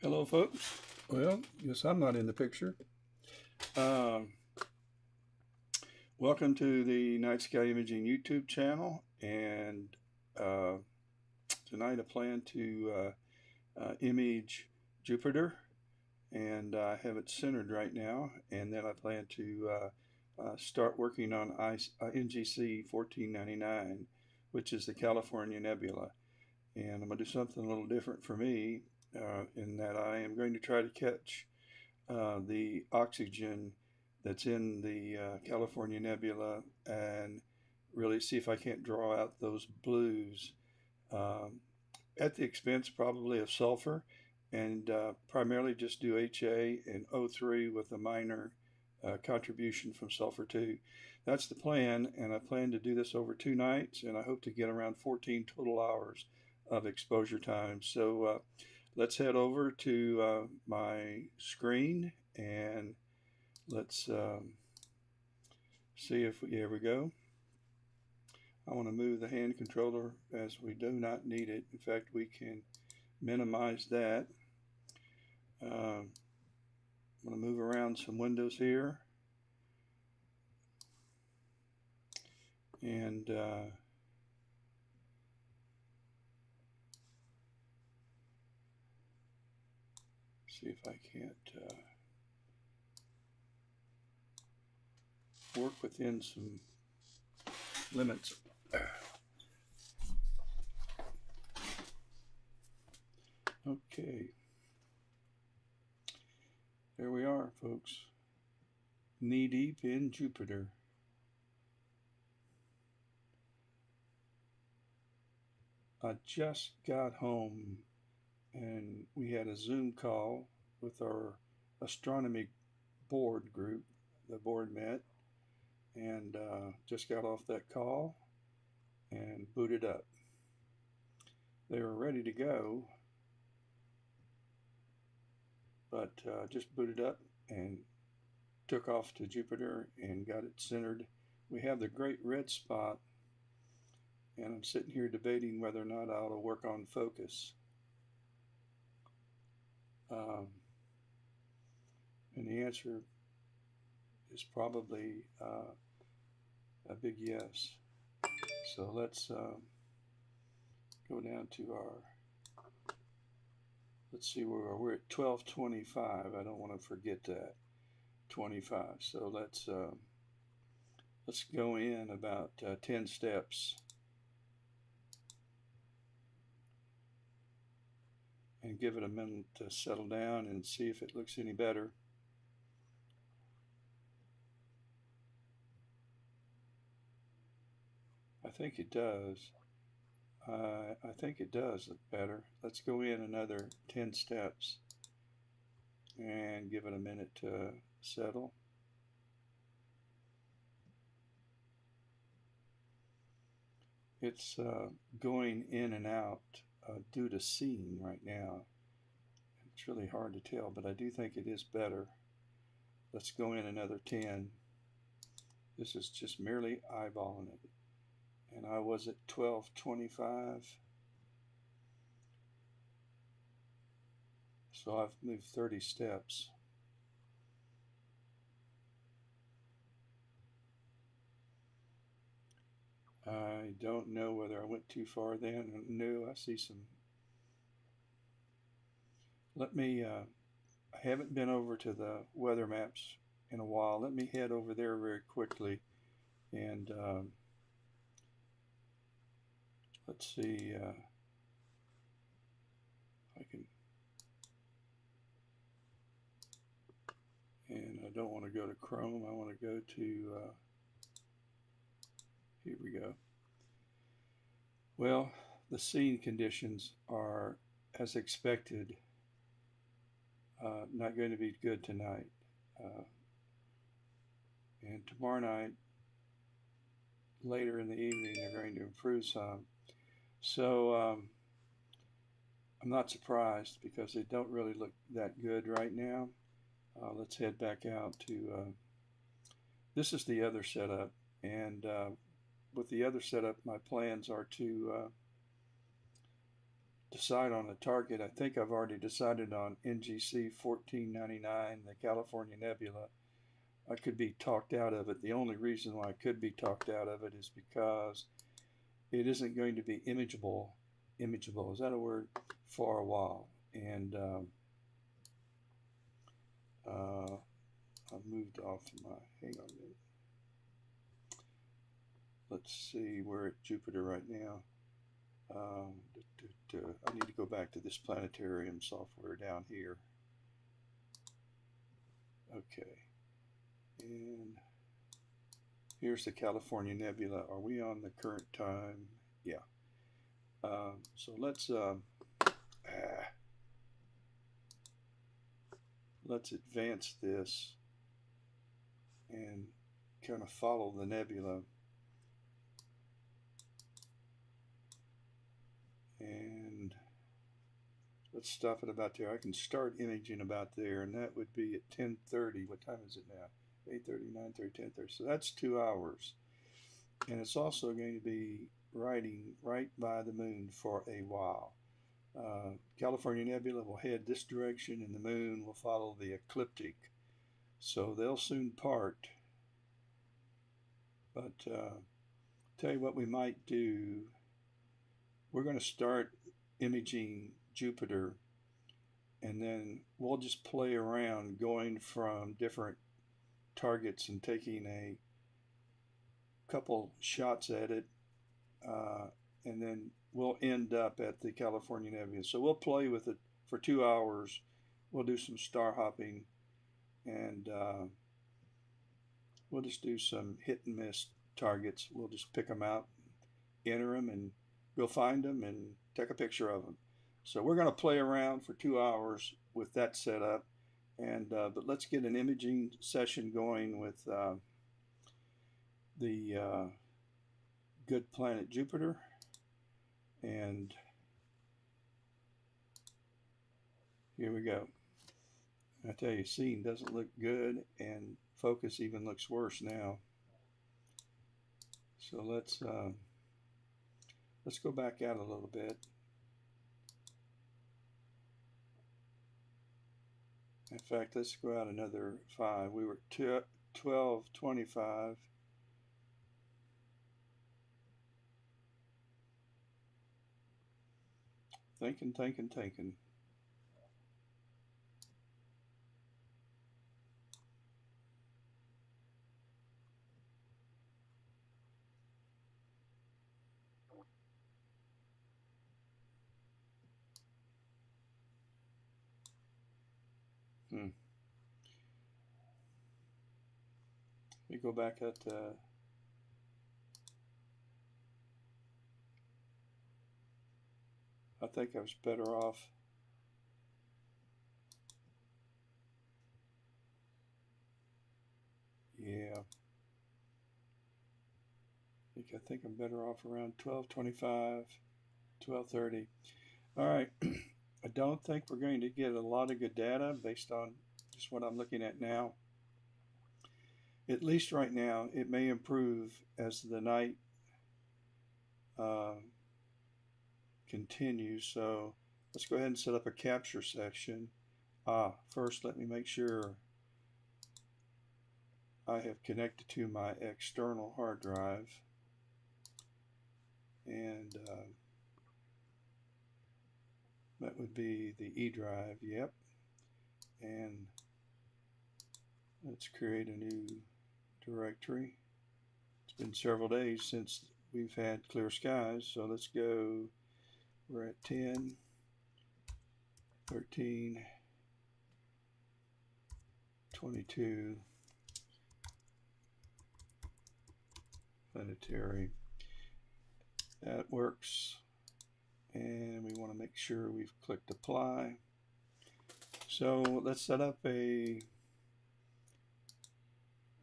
Hello, folks. Well, yes, I'm not in the picture. Um, Welcome to the Night Sky Imaging YouTube channel. And uh, tonight I plan to image Jupiter, and I have it centered right now. And then I plan to start working on NGC 1499, which is the California Nebula. And I'm going to do something a little different for me in that I am going to try to catch the oxygen that's in the California Nebula and really see if I can't draw out those blues um, at the expense probably of sulfur, and primarily just do HA and O3 with a minor contribution from sulfur 2. That's the plan, and I plan to do this over 2 nights, and I hope to get around 14 total hours of exposure time. So let's head over to my screen and let's see if here we go. I want to move the hand controller as we do not need it. In fact, we can minimize that. I'm going to move around some windows here and see if I can't work within some limits. Okay, there we are, folks. Knee deep in Jupiter. I just got home and we had a Zoom call with our astronomy board group. The board met and just got off that call and booted up. They were ready to go, but just booted up and took off to Jupiter and got it centered. We have the great red spot, and I'm sitting here debating whether or not I ought to work on focus. And the answer is probably a big yes. So let's go down to our, let's see where we're at 1225. I don't want to forget that. 25. So let's go in about 10 steps and give it a minute to settle down and see if it looks any better. I think it does. I think it does look better. Let's go in another 10 steps and give it a minute to settle. It's going in and out due to seeing right now. It's really hard to tell, but I do think it is better. Let's go in another 10. This is just merely eyeballing it. And I was at 1225. So I've moved 30 steps. I don't know whether I went too far then. No, I see some. Let me, I haven't been over to the weather maps in a while. Let me head over there very quickly and let's see I can, and I don't want to go to Chrome. I want to go to, here we go. Well, the scene conditions are, as expected, not going to be good tonight. And tomorrow night, later in the evening, they're going to improve some. So I'm not surprised because they don't really look that good right now. Let's head back out to, this is the other setup. And with the other setup, my plans are to decide on a target. I think I've already decided on NGC 1499, the California Nebula. I could be talked out of it. The only reason why I could be talked out of it is because it isn't going to be imageable, is that a word, for a while. And I've moved off my, hang on a minute. Let's see, we're at Jupiter right now. I need to go back to this planetarium software down here. Okay, and here's the California Nebula. Are we on the current time? Yeah. So let's advance this and kind of follow the nebula. And let's stop it about there. I can start imaging about there, and that would be at 10:30. What time is it now? 8:30, 9:30, 10:30. So that's 2 hours. And it's also going to be riding right by the moon for a while. California Nebula will head this direction, and the moon will follow the ecliptic. So they'll soon part. But tell you what we might do. We're going to start imaging Jupiter, and then we'll just play around going from different targets and taking a couple shots at it, and then we'll end up at the California Nebula. So we'll play with it for 2 hours. We'll do some star hopping, and we'll just do some hit and miss targets. We'll just pick them out, enter them, and we'll find them and take a picture of them. So we're going to play around for 2 hours with that setup, and but let's get an imaging session going with the good planet Jupiter. And here we go. I tell you, scene doesn't look good, and focus even looks worse now. So let's go back out a little bit. In fact, let's go out another 5. We were 12:25. Thinking. We go back at I think I was better off. Yeah. I think I'm better off around 12:25, 12:30. All right. I don't think we're going to get a lot of good data based on just what I'm looking at now. At least right now. It may improve as the night continues. So let's go ahead and set up a capture section. First, let me make sure I have connected to my external hard drive. And that would be the E drive, yep. And let's create a new directory. It's been several days since we've had clear skies, so let's go. We're at 10, 13, 22, planetary. That works. And we want to make sure we've clicked apply. So let's set up an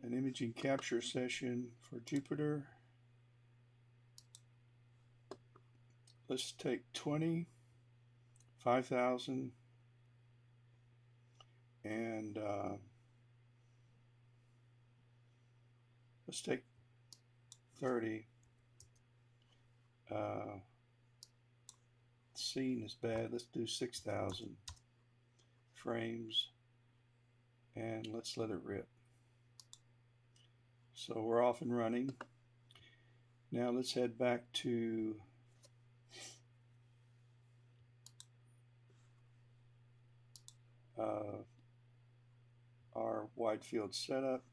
imaging capture session for Jupiter. Let's take 20, 5,000, and let's take 30. scene is bad. Let's do 6,000 frames and let's let it rip. So we're off and running. Now let's head back to our wide field setup,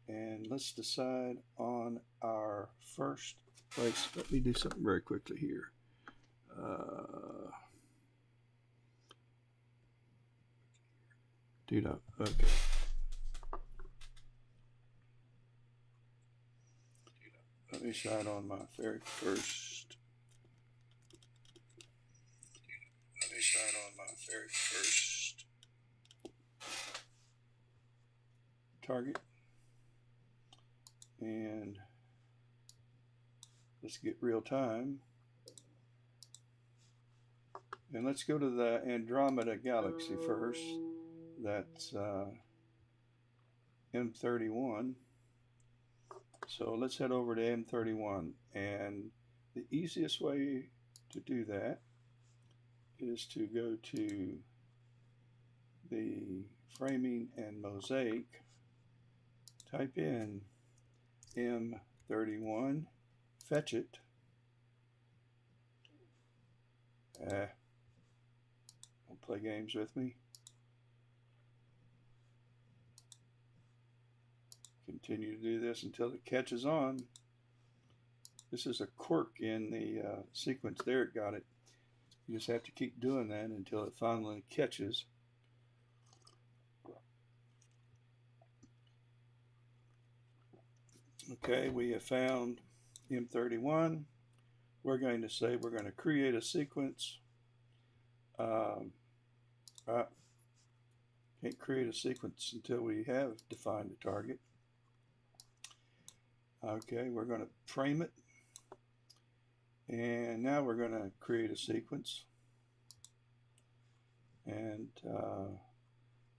and let's decide on our first place. Let me do something very quickly here. Okay. Let me decide on my very first. Target, and let's get real time, and let's go to the Andromeda galaxy first. That's M31. So let's head over to M31, and the easiest way to do that is to go to the framing and mosaic, type in M31, fetch it. Don't play games with me. Continue to do this until it catches on. This is a quirk in the sequence. There, it got it. You just have to keep doing that until it finally catches. Okay, we have found M31. We're going to say we're going to create a sequence. Can't create a sequence until we have defined the target. Okay, we're going to frame it. And now we're going to create a sequence. And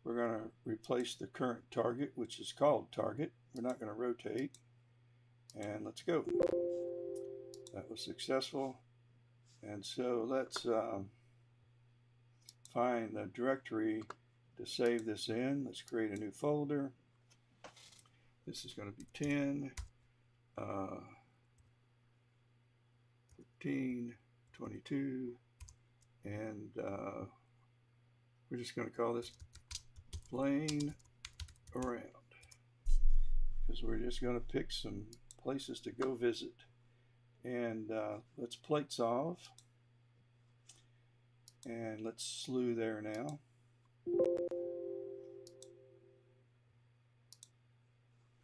we're going to replace the current target, which is called target. We're not going to rotate. And let's go. That was successful. And so let's find the directory to save this in. Let's create a new folder. This is going to be 10, 15, 22, and we're just going to call this playing around, because we're just going to pick some places to go visit. And let's plate solve, and let's slew there now.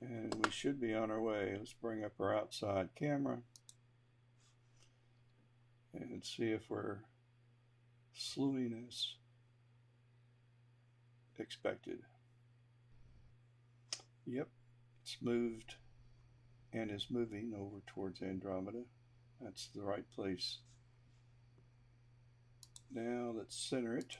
And we should be on our way. Let's bring up our outside camera and see if we're slewing as expected. Yep, it's moved and is moving over towards Andromeda. That's the right place. Now let's center it.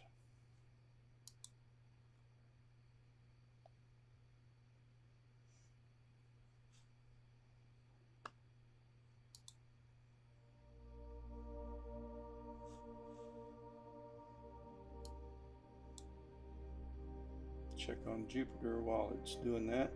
Check on Jupiter while it's doing that.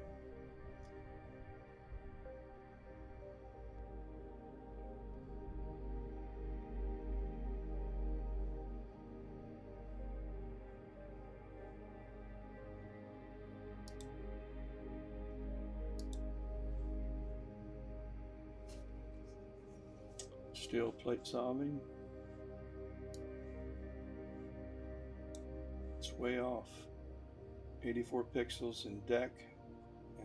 Still plate solving. It's way off. 84 pixels in deck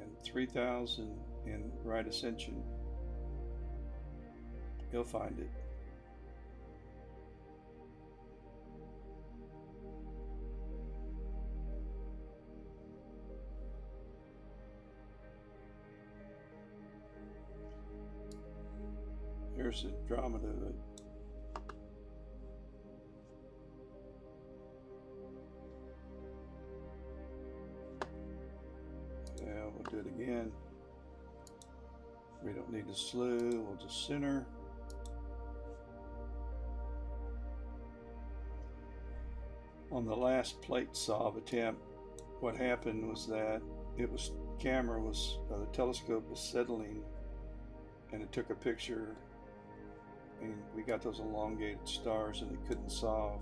and 3,000 in right ascension. He'll find it. Here's Andromeda. Yeah, we'll do it again. We don't need to slew, we'll just center. On the last plate solve attempt, what happened was that the telescope was settling, and it took a picture, and we got those elongated stars, and it couldn't solve.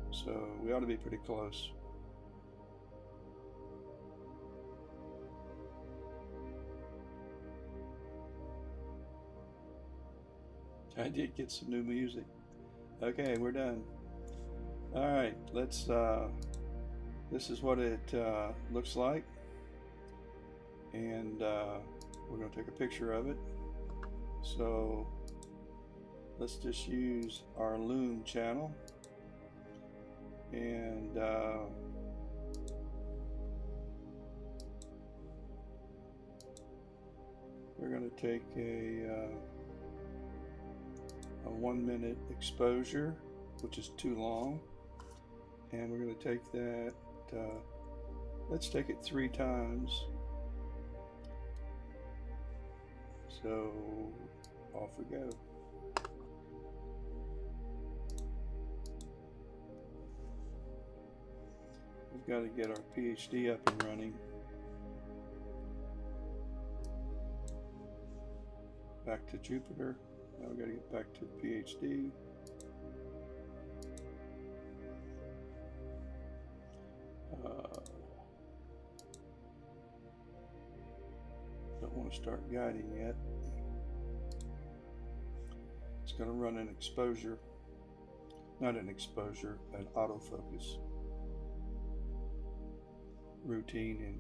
So we ought to be pretty close. I did get some new music. Okay, we're done. All right, let's. This is what it looks like, and we're going to take a picture of it. So let's just use our Loom channel, and we're going to take a 1 minute exposure, which is too long, and we're going to take that, let's take it 3 times. So off we go. We've got to get our PhD up and running. Back to Jupiter. Now we got to get back to the PhD. Don't want to start guiding yet. It's going to run an exposure, not an exposure, an autofocus routine. And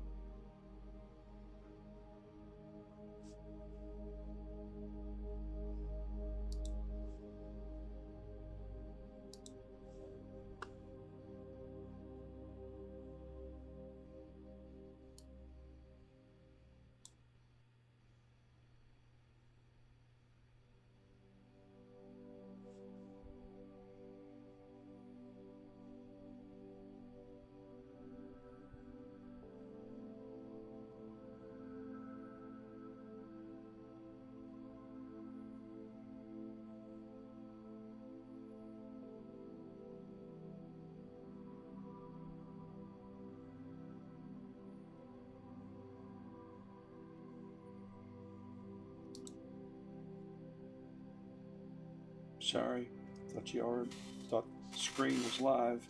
sorry, thought the screen was live.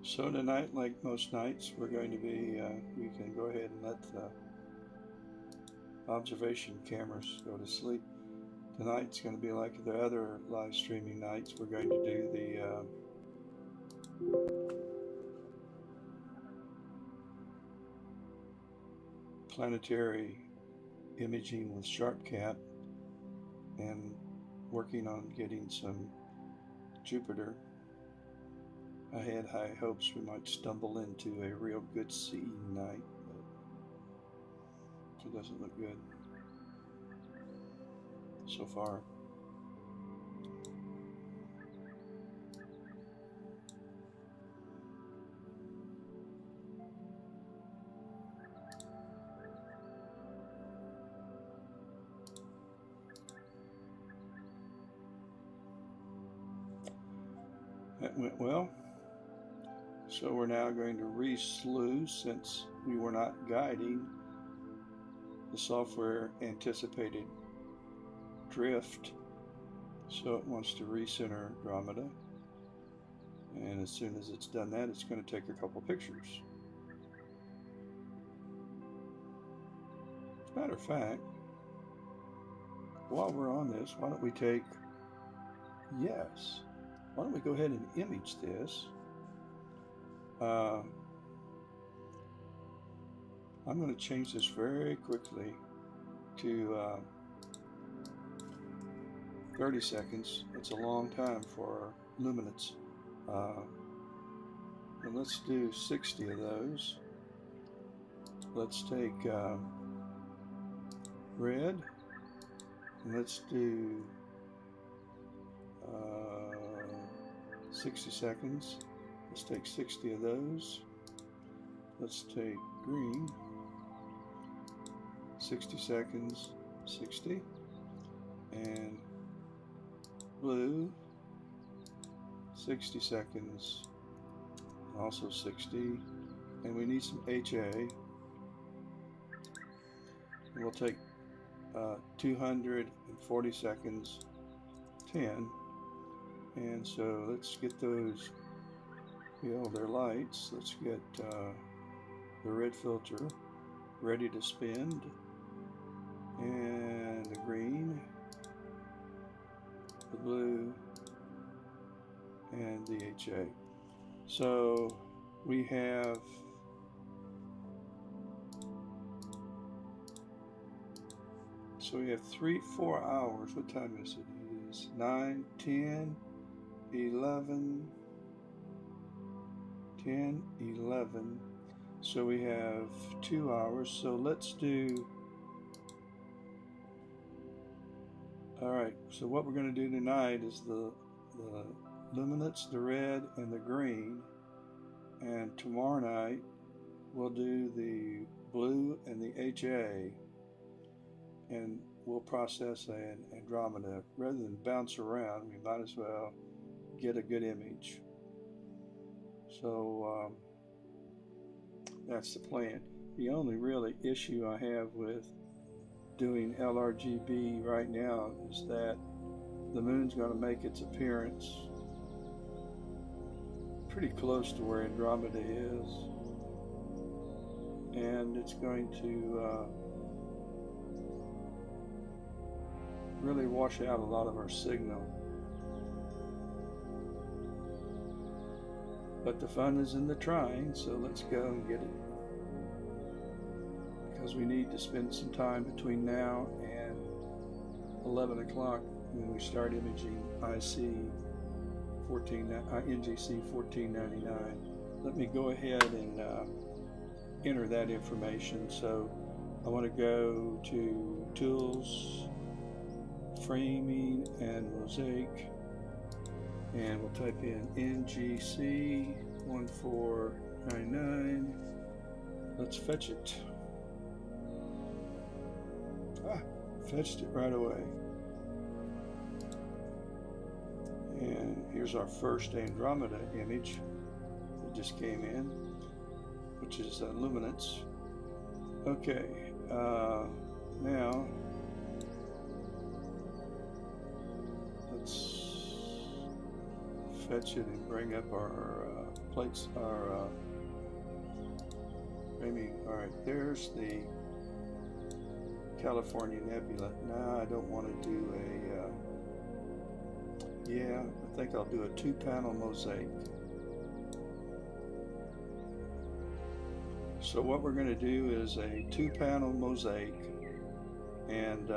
So tonight, like most nights, we're going to be, we can go ahead and let the observation cameras go to sleep. Tonight's going to be like the other live streaming nights. We're going to do the planetary imaging with SharpCat, and working on getting some Jupiter. I had high hopes we might stumble into a real good seeing night, but it doesn't look good so far. That went well. So we're now going to re-slew, since we were not guiding. The software anticipated drift, so it wants to recenter Andromeda. And as soon as it's done that, it's going to take a couple pictures. As a matter of fact, while we're on this, why don't we why don't we go ahead and image this? I'm going to change this very quickly to 30 seconds. It's a long time for luminance. And let's do 60 of those. Let's take red, and let's do 60 seconds. Let's take 60 of those. Let's take green, 60 seconds, 60, and blue, 60 seconds, also 60, and we need some HA. We'll take 240 seconds, 10, and so let's get those, their lights. Let's get the red filter ready to spin, and the green, the blue, and the HA. So we have So we have 4 hours. What time is it? It is 9, 10, 11, 10, 11. So we have 2 hours. So let's do, all right, so what we're going to do tonight is the luminance, the red, and the green. And tomorrow night we'll do the blue and the HA. And we'll process an Andromeda. Rather than bounce around, we might as well get a good image. So that's the plan. The only really issue I have with doing LRGB right now is that the moon's going to make its appearance pretty close to where Andromeda is, and it's going to really wash out a lot of our signal. But the fun is in the trying, so let's go and get it. Because we need to spend some time between now and 11 o'clock when we start imaging NGC 1499. Let me go ahead and enter that information. So I want to go to Tools, Framing, and Mosaic, and we'll type in NGC 1499. Let's fetch it. Fetched it right away. And here's our first Andromeda image that just came in, which is luminance. Okay, now let's fetch it and bring up our plates, our framing. All right, there's the California Nebula. Now I don't want to do a, yeah, I think I'll do a 2-panel mosaic. So what we're going to do is a 2-panel mosaic, and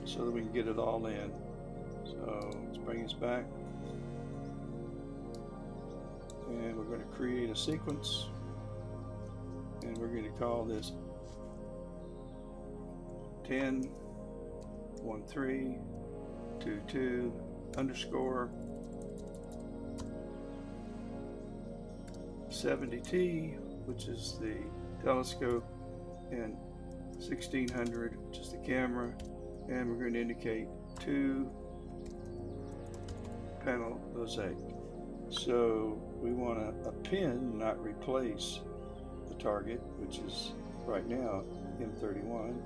so that we can get it all in. So let's bring this back, and we're going to create a sequence, and we're going to call this 10 13 22 underscore 70T, which is the telescope, and 1600, which is the camera, and we're going to indicate 2-panel mosaic. So we want to append, not replace, the target, which is right now M31.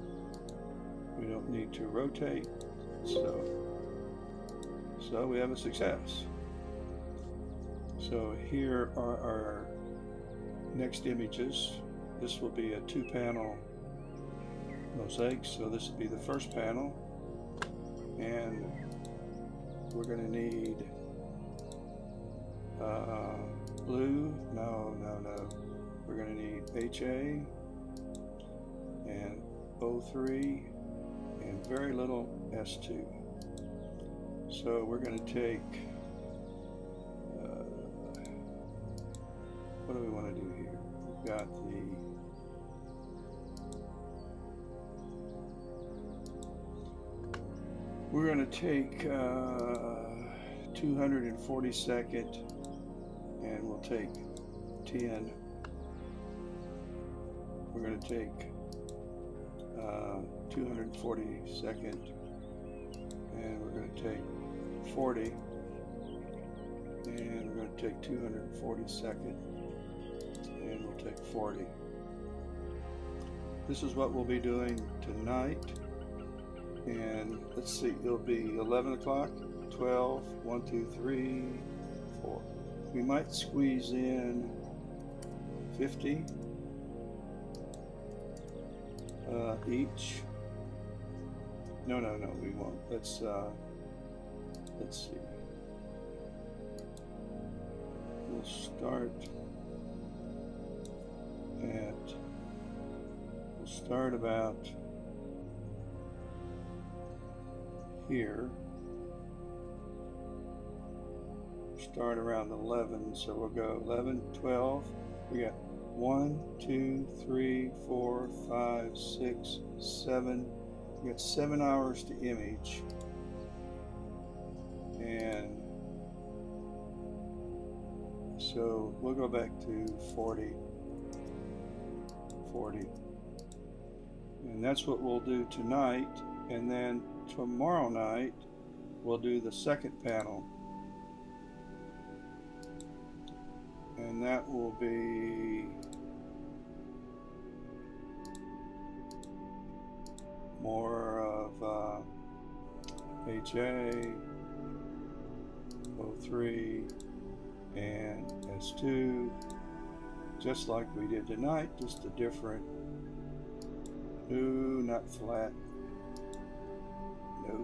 We don't need to rotate, so we have a success. So here are our next images. This will be a 2-panel mosaic, so this will be the first panel, and we're going to need blue, no, we're going to need HA and O3 and very little S2. So we're going to take what do we want to do here? We've got we're going to take 240-second, and we'll take 10. We're going to take 240-second, and we're going to take 40, and we're going to take 240-second, and we'll take 40. This is what we'll be doing tonight. And let's see, it'll be 11 o'clock, 12, 1, 2, 3, 4. We might squeeze in 50 each. No, we won't. Let's see. We'll start about here. Start around 11, so we'll go 11, 12. We got 1, 2, 3, 4, 5, 6, 7. We got 7 hours to image, and so we'll go back to 40, and that's what we'll do tonight. And then tomorrow night we'll do the second panel, and that will be more of HA, O3, and S2, just like we did tonight, just a different, no, not flat, no.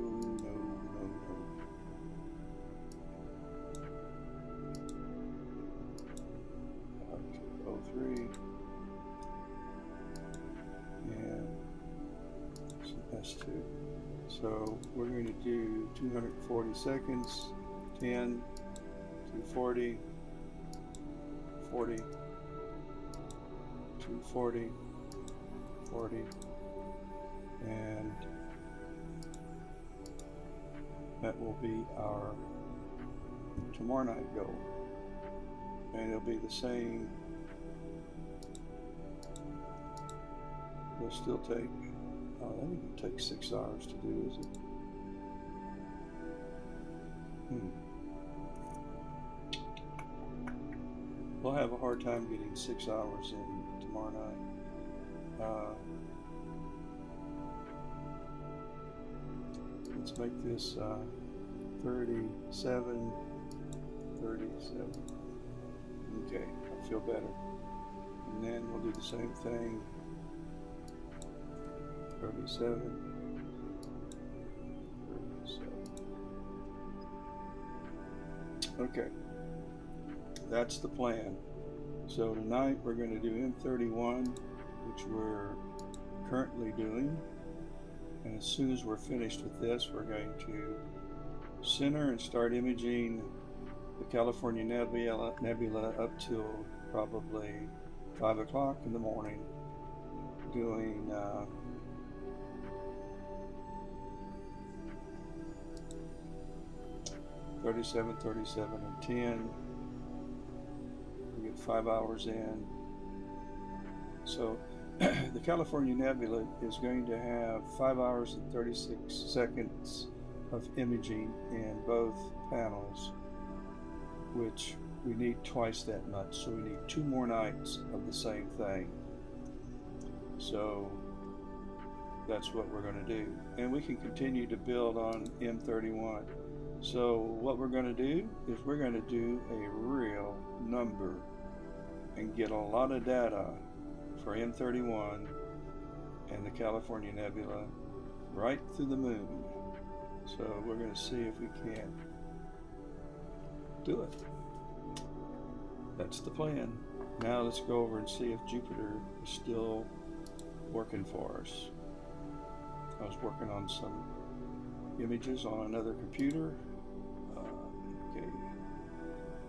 Okay, O3, and S2. So we're going to do 240 seconds, 10, 240, 40, 240, 40, and that will be our tomorrow night goal. And it'll be the same. We'll still take, oh, that even takes 6 hours to do, is it? We'll have a hard time getting 6 hours in tomorrow night. Let's make this 37. Okay, I feel better. And then we'll do the same thing. 37. Okay, that's the plan. So tonight we're going to do M31, which we're currently doing. And as soon as we're finished with this, we're going to center and start imaging the California Nebula up till probably 5 o'clock in the morning, doing 37, and 10. We get 5 hours in. So the California Nebula is going to have 5 hours and 36 seconds of imaging in both panels, which we need twice that much. So we need 2 more nights of the same thing. So that's what we're going to do. And we can continue to build on M31. So what we're going to do is we're going to do a real number and get a lot of data for M31 and the California Nebula right through the moon. So we're going to see if we can do it. That's the plan. Now let's go over and see if Jupiter is still working for us. I was working on some images on another computer. Okay,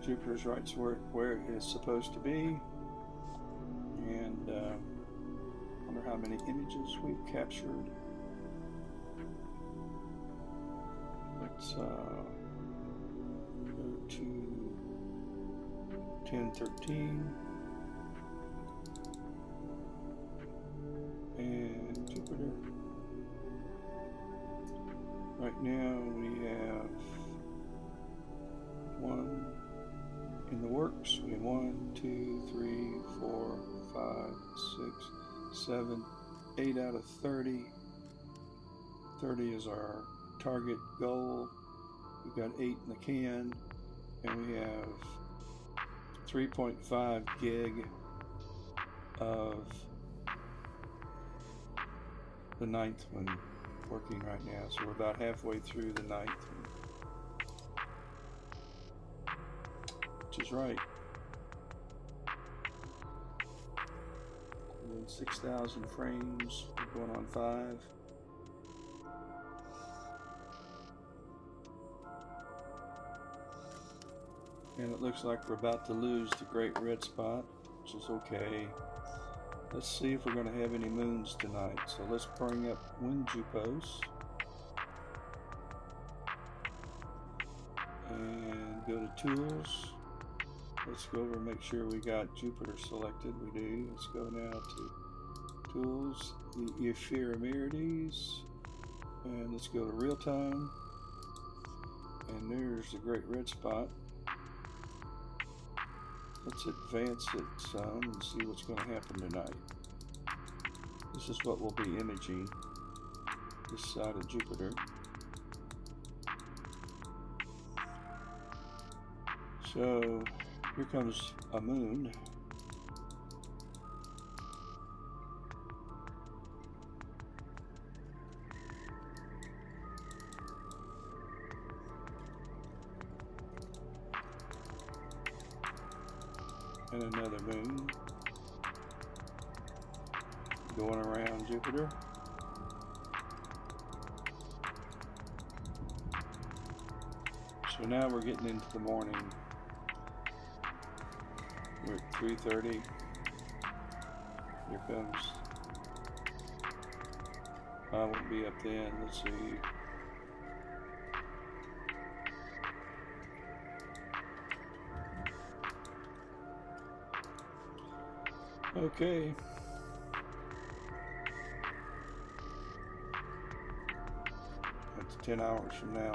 Jupiter's right where it is supposed to be, and wonder how many images we've captured. Let's go to 1013 and Jupiter. Right now we have one in the works. We have 1, 2, 3, 4, 5, 6, 7, 8 out of 30. 30 is our target goal. We've got 8 in the can, and we have 3.5 gig of the 9th one working right now. So we're about halfway through the 9th one, which is right. And then 6,000 frames, we're going on 5. And it looks like we're about to lose the great red spot, which is okay. Let's see if we're going to have any moons tonight. So let's bring up WinJupos and go to Tools. Let's go over and make sure we got Jupiter selected. We do. Let's go now to Tools, the Ephemerides, and let's go to Real Time. And there's the great red spot. Let's advance it some and see what's going to happen tonight. This is what we'll be imaging, this side of Jupiter. So here comes a moon. And another moon going around Jupiter. So now we're getting into the morning. We're at 3:30. Here comes. I won't be up then. Let's see. Okay. That's 10 hours from now.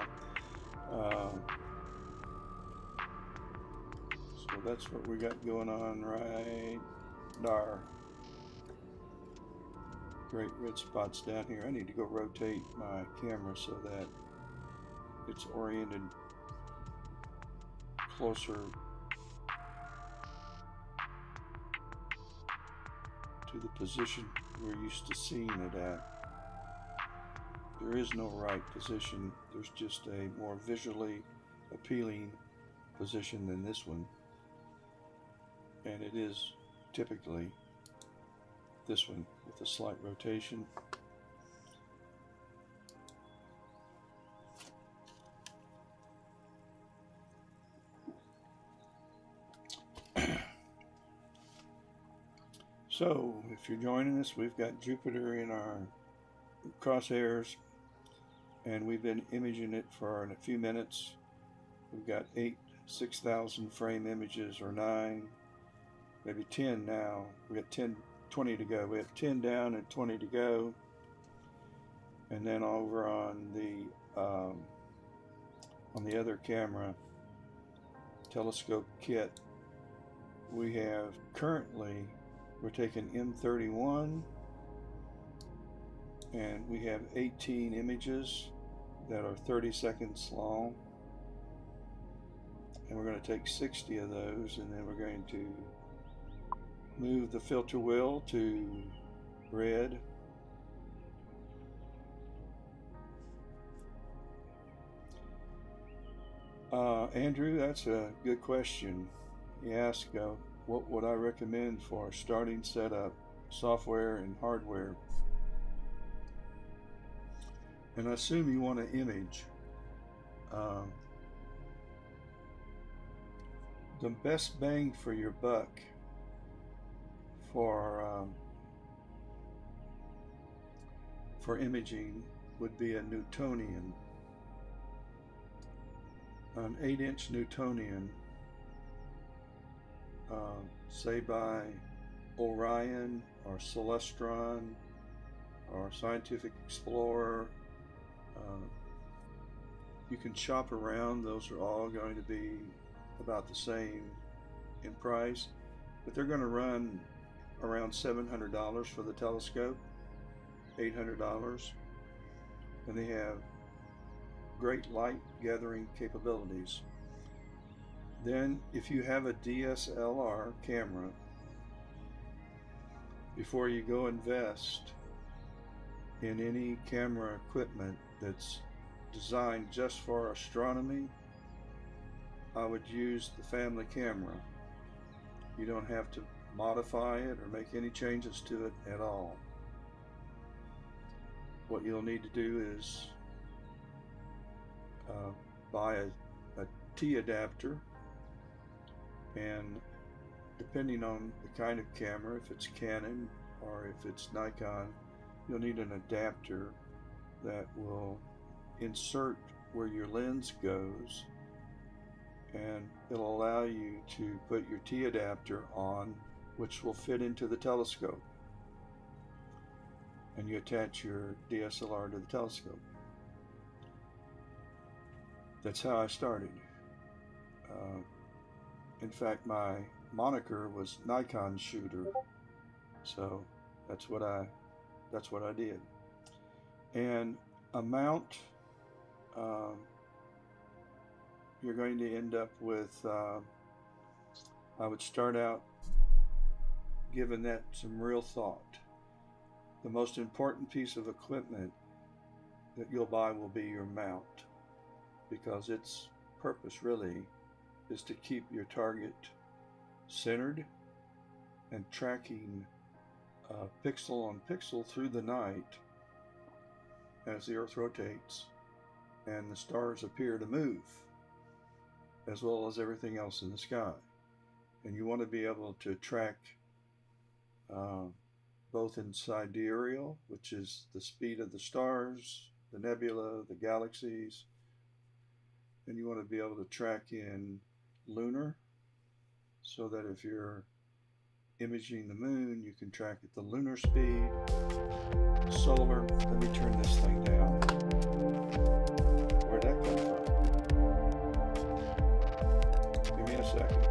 So that's what we got going on right there. Great red spots down here. I need to go rotate my camera so that it's oriented closer to the position we're used to seeing it at. There is no right position. There's just a more visually appealing position than this one. And it is typically this one with a slight rotation. So if you're joining us, we've got Jupiter in our crosshairs, and we've been imaging it for a few minutes. We've got 8 6,000 frame images, or 9, maybe 10 now. We got 20 to go. We have 10 down and 20 to go. And then over on the other camera telescope kit, we have currently, we're taking M31, and we have 18 images that are 30 seconds long, and we're going to take 60 of those, and then we're going to move the filter wheel to red. Andrew, that's a good question. He asked, what would I recommend for starting setup, software and hardware? And I assume you want to image. The best bang for your buck for imaging would be a Newtonian, an 8-inch Newtonian, say by Orion or Celestron or Scientific Explorer. You can shop around. Those are all going to be about the same in price, but they're going to run around $700 for the telescope, $800, and they have great light gathering capabilities. Then if you have a DSLR camera, before you go invest in any camera equipment that's designed just for astronomy, I would use the family camera. You don't have to modify it or make any changes to it at all. What you'll need to do is buy a T adapter, and depending on the kind of camera, if it's Canon or if it's Nikon, you'll need an adapter that will insert where your lens goes, and it'll allow you to put your T adapter on, which will fit into the telescope, and you attach your DSLR to the telescope. That's how I started. In fact, my moniker was Nikon Shooter, so that's what I did. And a mount, you're going to end up with, I would start out giving that some real thought. The most important piece of equipment that you'll buy will be your mount, because its purpose really is to keep your target centered and tracking pixel on pixel through the night as the Earth rotates and the stars appear to move, as well as everything else in the sky. And you want to be able to track both in sidereal, which is the speed of the stars, the nebula, the galaxies, and you want to be able to track in lunar, so that if you're imaging the moon, you can track at the lunar speed. Solar, let me turn this thing down. Where'd that come from? Give me a second.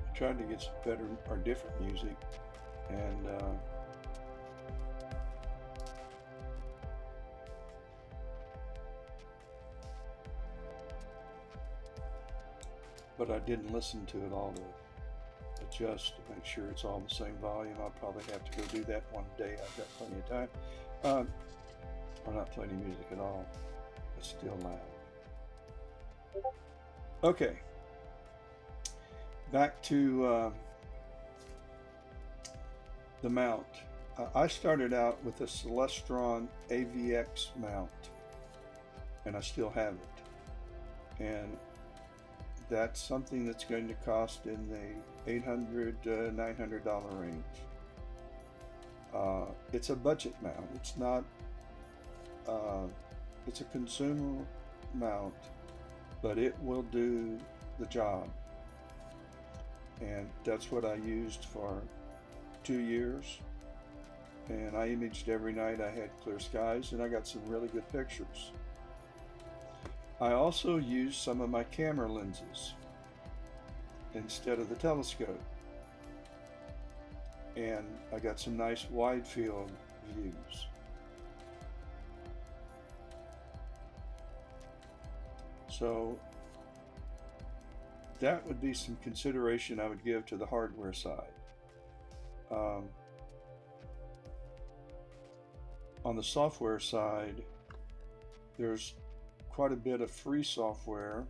I tried to get some better or different music, and but I didn't listen to it all to adjust to make sure it's all the same volume. I'll probably have to go do that one day. I've got plenty of time. Or not plenty of music at all. It's still loud. Okay. Back to the mount. I started out with a Celestron AVX mount, and I still have it. And that's something that's going to cost in the $800 to $900 range. It's a budget mount. It's not. It's a consumer mount, but it will do the job. And that's what I used for 2 years. And I imaged every night. I had clear skies, and I got some really good pictures. I also used some of my camera lenses instead of the telescope, and I got some nice wide field views. So that would be some consideration I would give to the hardware side. On the software side, there's quite a bit of free software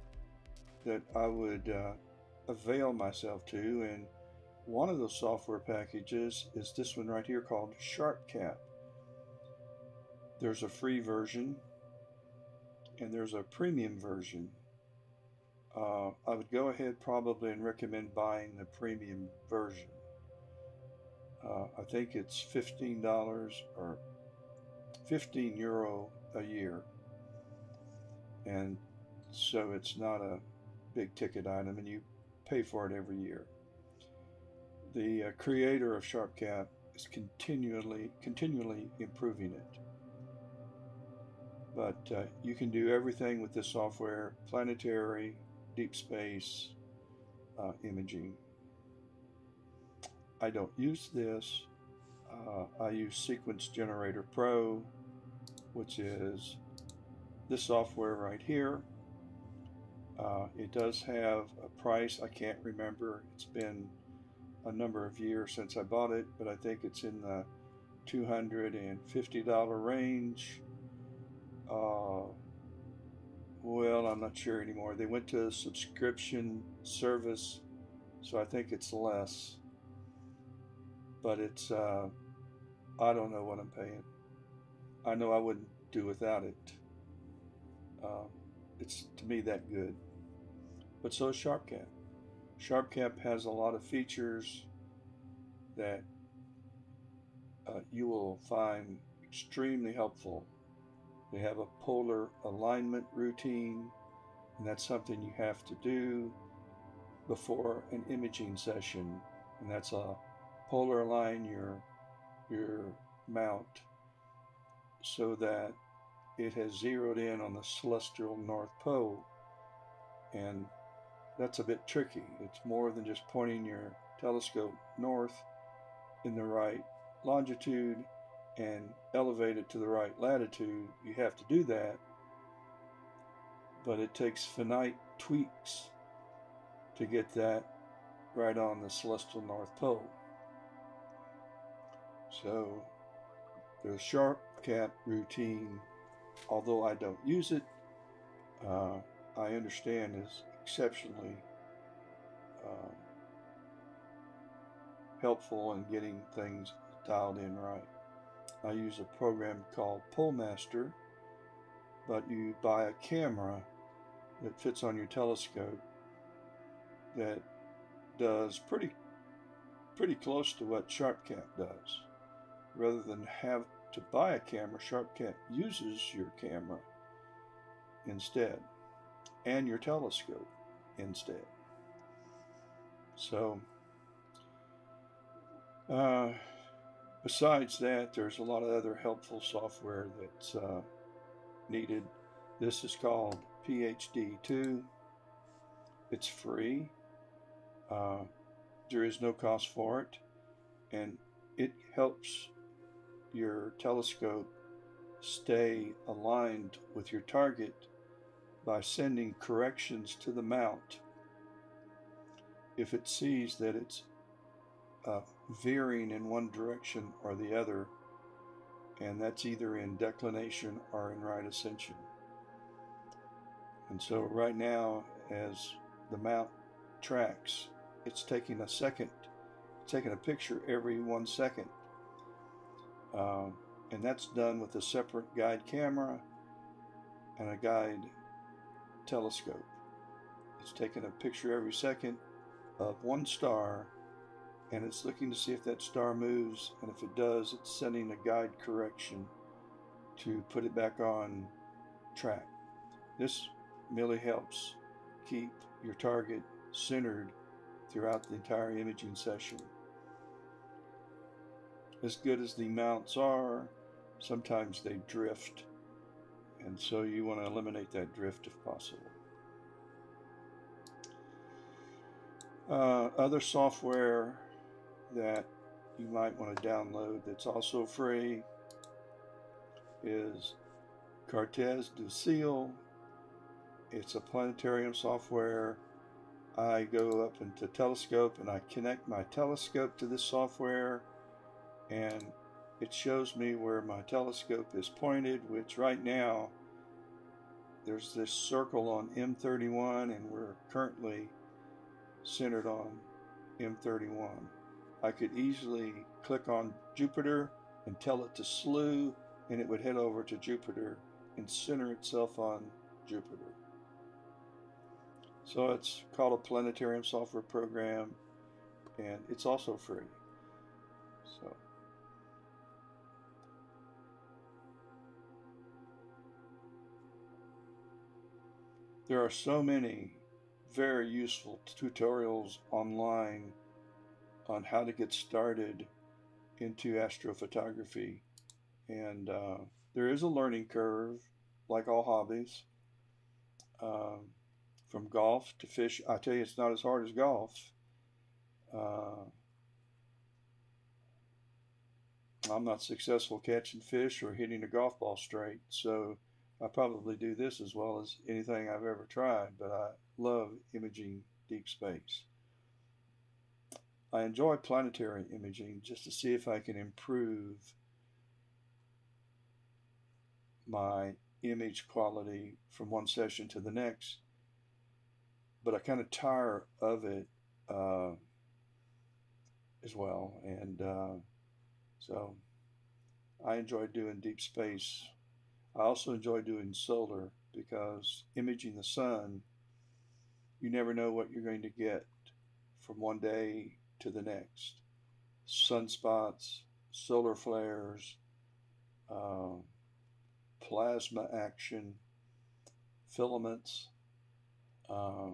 that I would avail myself to, and One of those software packages is this one right here called SharpCap. There's a free version and there's a premium version. I would go ahead probably and recommend buying the premium version. I think it's $15 or €15 a year, and so it's not a big ticket item, and you pay for it every year. The creator of SharpCap is continually improving it. But you can do everything with this software: planetary, deep space, imaging. I don't use this. I use Sequence Generator Pro, which is this software right here. It does have a price. I can't remember. It's been a number of years since I bought it, but I think it's in the $250 range. Well, I'm not sure anymore. They went to a subscription service, so I think it's less. But it's, I don't know what I'm paying. I know I wouldn't do without it. It's to me that good. But so is SharpCap. SharpCap has a lot of features that you will find extremely helpful. They have a polar alignment routine, and that's something you have to do before an imaging session, and that's a polar align your mount so that it has zeroed in on the celestial North Pole, and that's a bit tricky. It's more than just pointing your telescope north in the right longitude and elevate it to the right latitude. You have to do that, but it takes finite tweaks to get that right on the celestial North Pole. So the SharpCap routine, although I don't use it, I understand is exceptionally helpful in getting things dialed in right. I use a program called PoleMaster, but you buy a camera that fits on your telescope that does pretty close to what SharpCap does. Rather than have to buy a camera, SharpCap uses your camera instead, and your telescope instead. So besides that, there's a lot of other helpful software that's needed. This is called PhD2. It's free. There is no cost for it, and it helps your telescope stay aligned with your target by sending corrections to the mount if it sees that it's veering in one direction or the other, and that's either in declination or in right ascension. And so right now, as the mount tracks, it's taking a picture every 1 second. And that's done with a separate guide camera and a guide telescope. It's taking a picture every second of one star, and it's looking to see if that star moves, and if it does, it's sending a guide correction to put it back on track. This really helps keep your target centered throughout the entire imaging session. As good as the mounts are, sometimes they drift, and so you want to eliminate that drift if possible. Other software that you might want to download that's also free is Cartes du Ciel. It's a planetarium software. I go up into telescope and I connect my telescope to this software, and it shows me where my telescope is pointed, which right now there's this circle on M31, and we're currently centered on M31. I could easily click on Jupiter and tell it to slew, and it would head over to Jupiter and center itself on Jupiter. So it's called a planetarium software program, and it's also free. So there are so many very useful tutorials online on how to get started into astrophotography, and there is a learning curve, like all hobbies. Um, from golf to fish, I tell you, it's not as hard as golf. Uh, I'm not successful catching fish or hitting a golf ball straight, so I probably do this as well as anything I've ever tried, but I love imaging deep space. I enjoy planetary imaging just to see if I can improve my image quality from one session to the next, but I kind of tire of it as well, and so I enjoy doing deep space. I also enjoy doing solar because imaging the sun, you never know what you're going to get from one day to the next. Sunspots, solar flares, uh, plasma action, filaments, uh,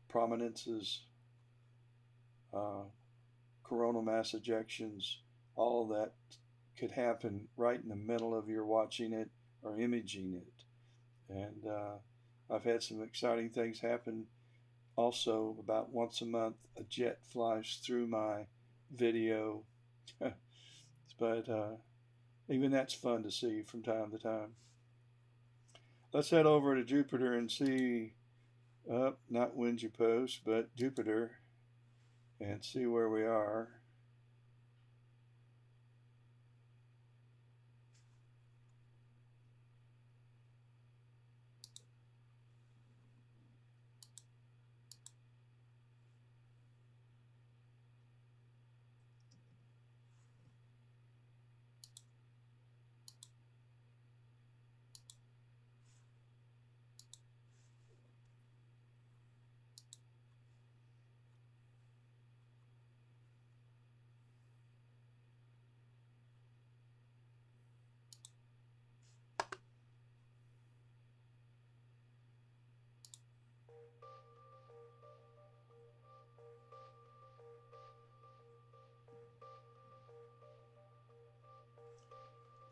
prominences, uh, coronal mass ejections, all of that could happen right in the middle of your watching it or imaging it. And I've had some exciting things happen. Also, about once a month, a jet flies through my video, but even that's fun to see from time to time. Let's head over to Jupiter and see, not Windsor Post, but Jupiter, and see where we are.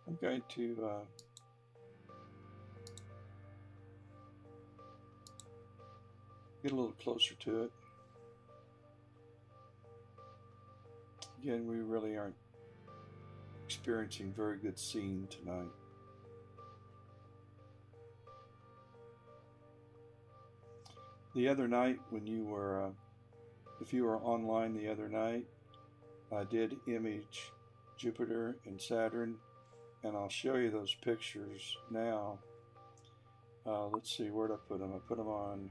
I'm going to get a little closer to it. Again, we really aren't experiencing very good scene tonight. The other night, when you were, if you were online the other night, I did image Jupiter and Saturn, and I'll show you those pictures now. Let's see, where'd I put them? I put them on,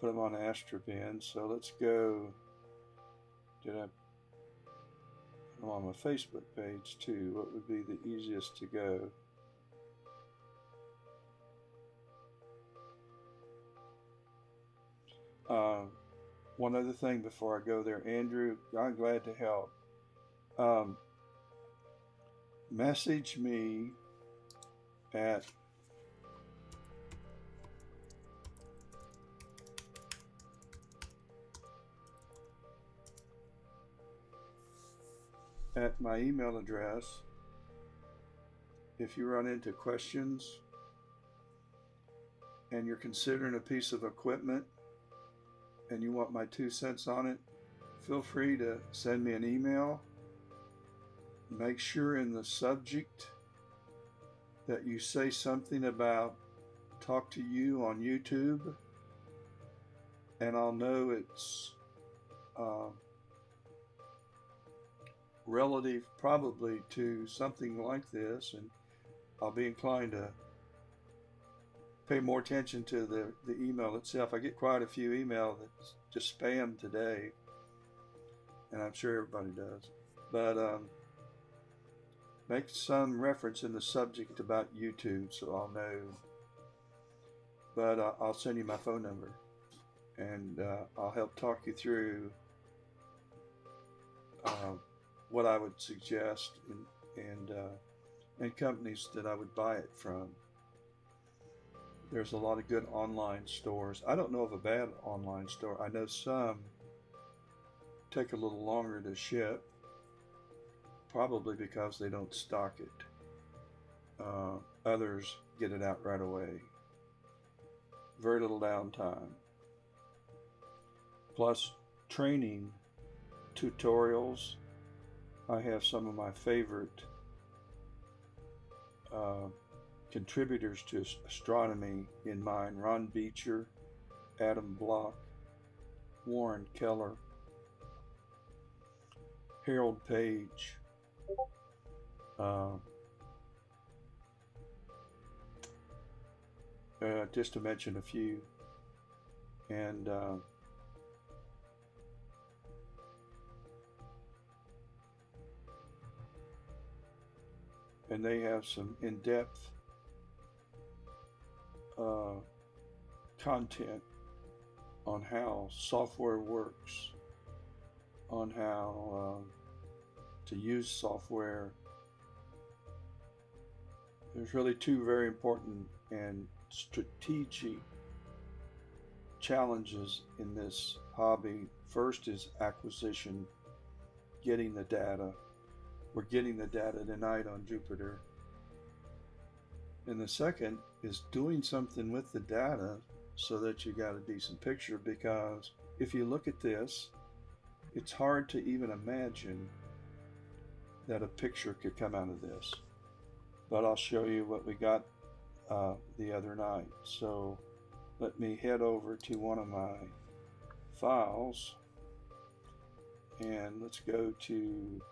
put them on Astrobin. So let's go. Did I put them on my Facebook page too? What would be the easiest to go? One other thing before I go there, Andrew, I'm glad to help. Message me at my email address if you run into questions and you're considering a piece of equipment and you want my 2 cents on it. Feel free to send me an email. Make sure in the subject that you say something about talk to you on YouTube, and I'll know it's relative probably to something like this, and I'll be inclined to pay more attention to the email itself. I get quite a few email that's just spam today, and I'm sure everybody does. But make some reference in the subject about YouTube so I'll know. But I'll send you my phone number, and I'll help talk you through what I would suggest and companies that I would buy it from. There's a lot of good online stores. I don't know of a bad online store. I know some take a little longer to ship, probably because they don't stock it. Others get it out right away. Very little downtime. Plus training tutorials. I have some of my favorite contributors to astronomy in mind: Ron Beecher, Adam Block, Warren Keller, Harold Page, just to mention a few. And they have some in-depth content on how software works, on how to use software. There's really two very important and strategic challenges in this hobby. First is acquisition, getting the data. We're getting the data tonight on Jupiter. And the second is doing something with the data so that you got a decent picture, because if you look at this, it's hard to even imagine that a picture could come out of this. But I'll show you what we got the other night. So let me head over to one of my files, and let's go to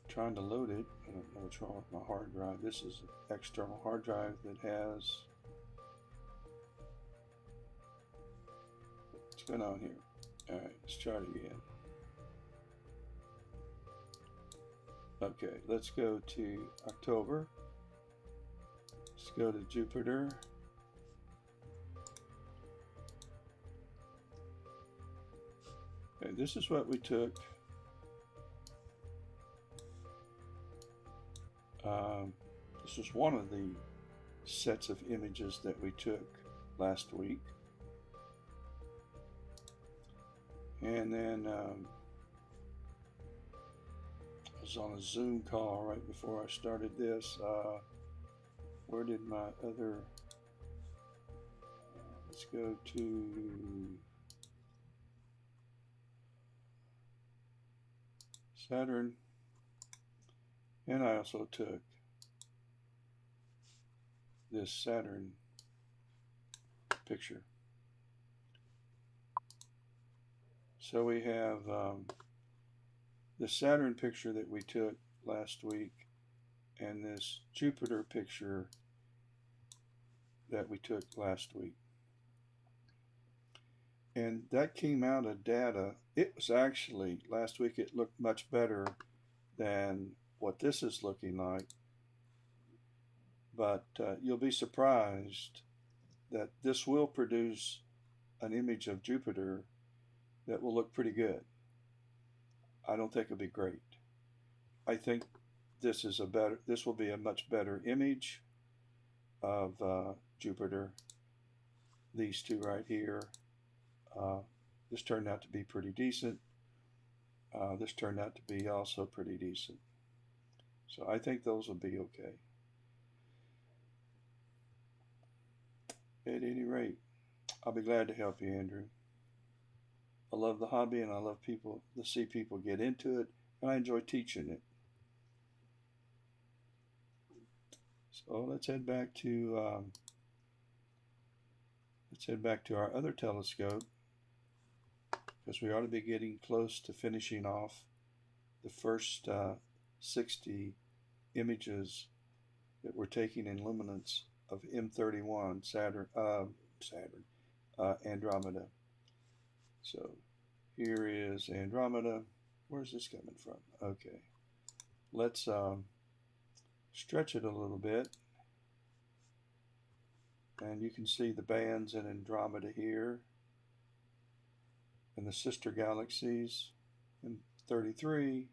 trying to load it. I don't know what's wrong with my hard drive. This is an external hard drive that has, what's going on here? Alright, let's try it again. Okay, let's go to October. Let's go to Jupiter. Okay, this is what we took. This was one of the sets of images that we took last week. And then I was on a Zoom call right before I started this. Where did my other, let's go to Saturn. And I also took this Saturn picture. So we have the Saturn picture that we took last week and this Jupiter picture that we took last week. And that came out of data. It was actually, last week it looked much better than what this is looking like. But you'll be surprised that this will produce an image of Jupiter that will look pretty good. I don't think it'll be great. I think this will be a much better image of Jupiter. These two right here. This turned out to be pretty decent. This turned out to be also pretty decent. So I think those will be okay. At any rate, I'll be glad to help you, Andrew. I love the hobby, and I love to see people get into it, and I enjoy teaching it. So let's head back to our other telescope, because we ought to be getting close to finishing off the first 60 images that we're taking in luminance of M31 Andromeda. So here is Andromeda. Where's this coming from? Okay, let's stretch it a little bit, and you can see the bands in Andromeda here and the sister galaxies in 33.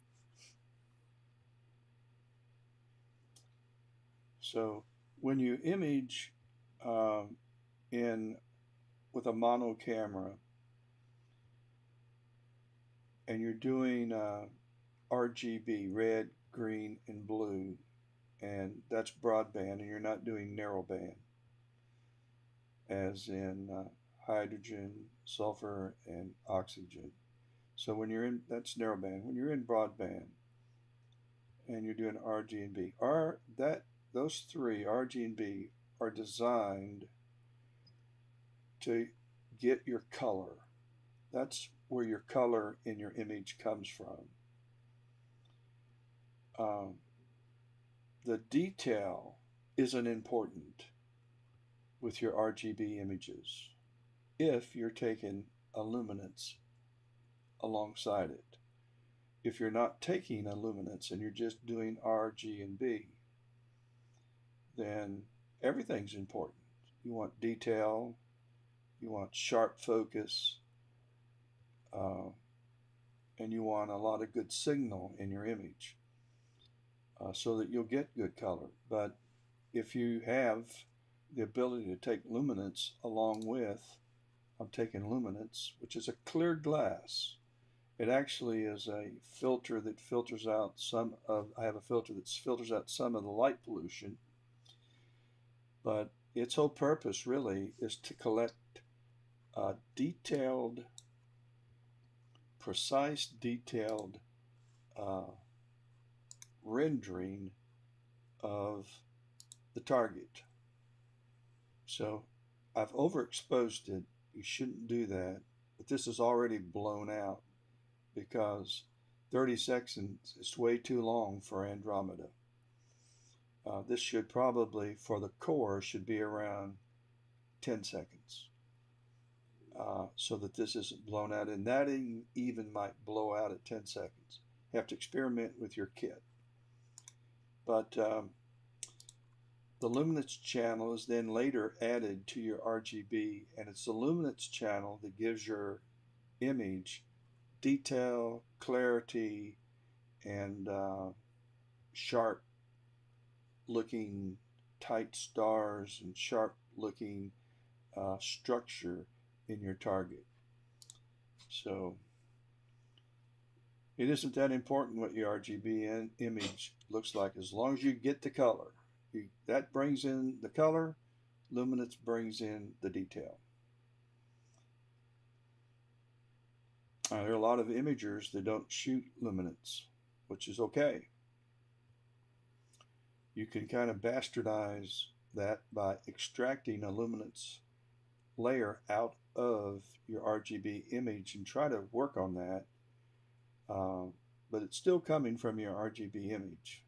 So when you image in with a mono camera and you're doing RGB, red, green, and blue, and that's broadband, and you're not doing narrowband, as in hydrogen, sulfur, and oxygen. So when you're in, that's narrowband. When you're in broadband and you're doing RG and B, those three, RG and B, are designed to get your color. That's where your color in your image comes from. The detail isn't important with your RGB images if you're taking a luminance alongside it. If you're not taking a luminance and you're just doing R, G, and B, then everything's important. You want detail, you want sharp focus, and you want a lot of good signal in your image so that you'll get good color. But if you have the ability to take luminance along with, I'm taking luminance, which is a clear glass. It actually is a filter that filters out I have a filter that filters out some of the light pollution, but its whole purpose really is to collect precise detailed rendering of the target. So I've overexposed it. You shouldn't do that, but this is already blown out because 30 seconds is way too long for Andromeda. This should probably, for the core, should be around 10 seconds so that this isn't blown out, and that even might blow out at 10 seconds. You have to experiment with your kit. But the luminance channel is then later added to your RGB, and it's the luminance channel that gives your image detail, clarity, and sharp looking tight stars and sharp looking structure in your target. So it isn't that important what your RGB image looks like as long as you get the color. That brings in the color, luminance brings in the detail. There are a lot of imagers that don't shoot luminance, which is okay. You can kind of bastardize that by extracting a luminance layer out of your RGB image and try to work on that, but it's still coming from your RGB image,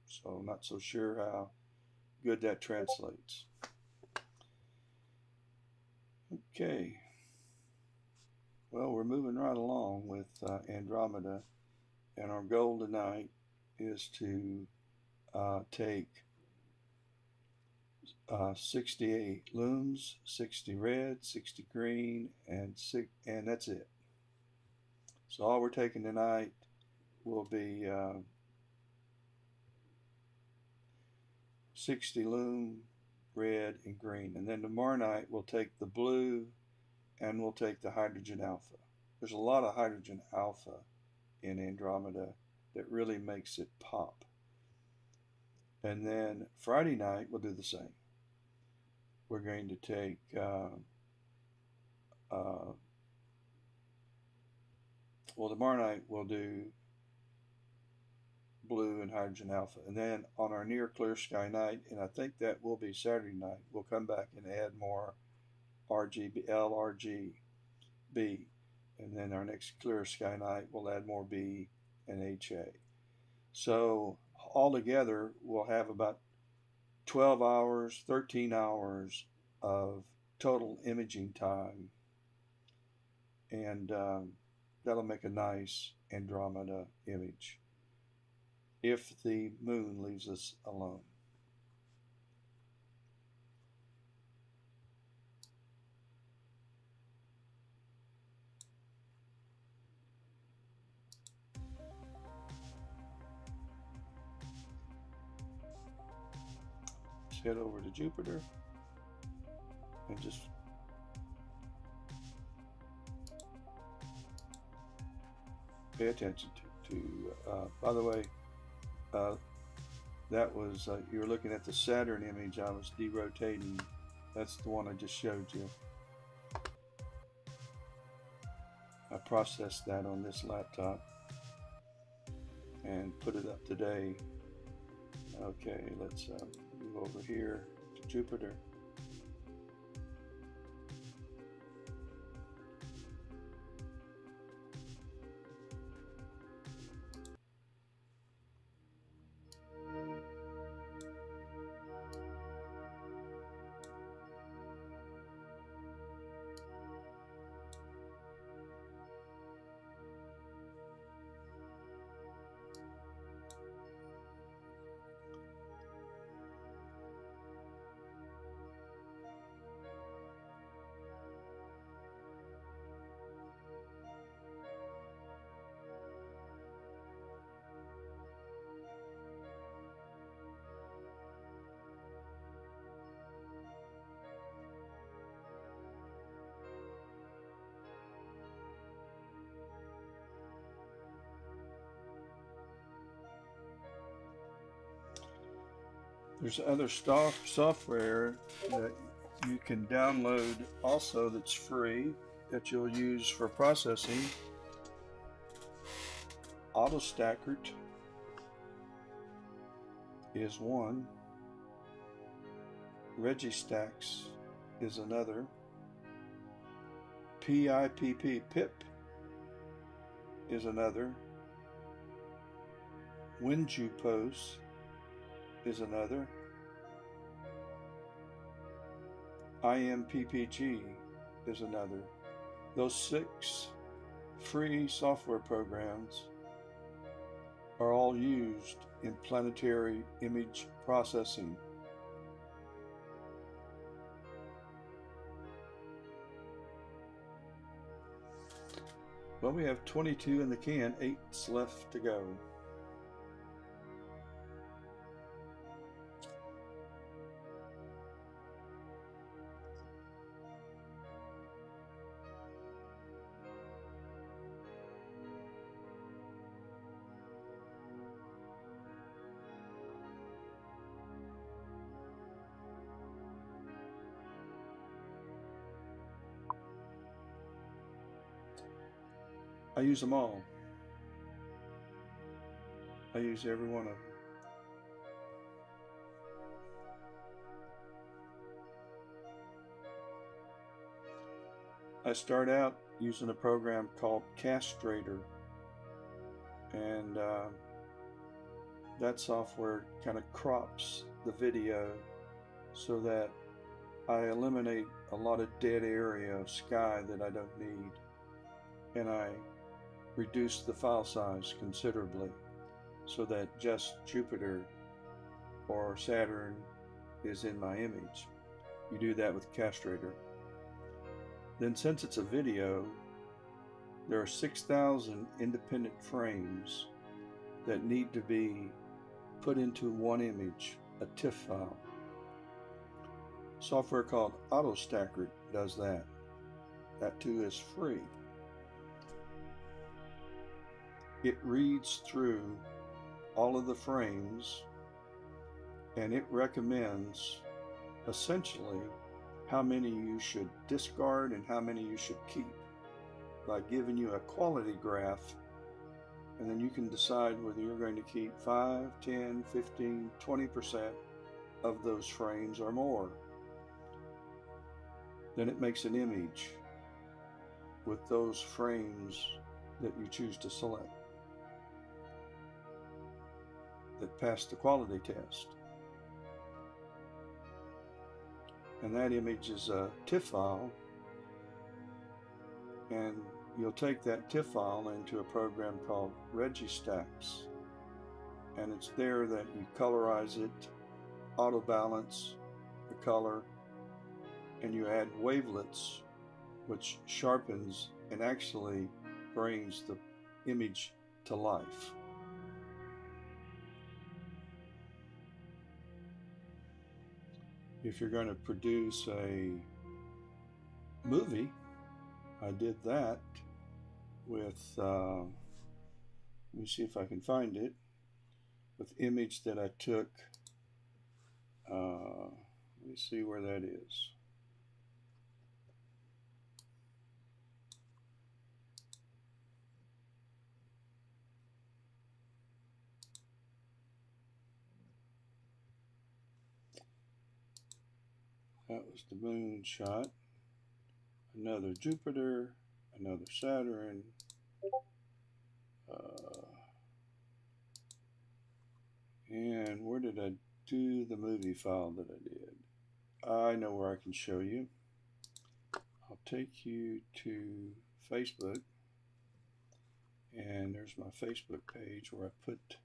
so I'm not so sure how good that translates. Okay, well, we're moving right along with Andromeda, and our goal tonight is to take 68 looms, 60 red, 60 green, and that's it. So all we're taking tonight will be 60 lume, red, and green. And then tomorrow night we'll take the blue and we'll take the hydrogen alpha. There's a lot of hydrogen alpha in Andromeda that really makes it pop. And then Friday night we'll do the same. We're going to take well, tomorrow night we'll do blue and hydrogen alpha, and then on our near clear sky night, and I think that will be Saturday night, we'll come back and add more RGB, LRGB, and then our next clear sky night we'll add more B and HA. So altogether we'll have about 12 hours, 13 hours of total imaging time, and that'll make a nice Andromeda image if the moon leaves us alone. Let's head over to Jupiter and just pay attention by the way, that was, you were looking at the Saturn image I was derotating. That's the one I just showed you. I processed that on this laptop and put it up today. Okay, let's move over here to Jupiter. There's other software that you can download also that's free that you'll use for processing. AutoStackert is one. Registax is another. PIPP is another. WinJupos is another. IMPPG is another. Those 6 free software programs are all used in planetary image processing. Well, we have 22 in the can, 8's left to go. I use them all. I use every one of them. I start out using a program called Castrator, and that software kind of crops the video so that I eliminate a lot of dead area of sky that I don't need, and I reduce the file size considerably so that just Jupiter or Saturn is in my image. You do that with Castrator. Then, since it's a video, there are 6,000 independent frames that need to be put into one image, a TIFF file. Software called AutoStackert does that. That too is free. It reads through all of the frames and it recommends essentially how many you should discard and how many you should keep by giving you a quality graph, and then you can decide whether you're going to keep 5, 10, 15, 20% of those frames or more. Then it makes an image with those frames that you choose to select. that passed the quality test. And that image is a TIFF file, and you'll take that TIFF file into a program called Registax, and it's there that you colorize it, auto balance the color, and you add wavelets, which sharpens and actually brings the image to life. If you're going to produce a movie, I did that with, let me see if I can find it, with image that I took, let me see where that is. That was the moon shot. Another Jupiter, another Saturn. And where did I do the movie file that I did? I know where I can show you. I'll take you to Facebook, and there's my Facebook page where I put,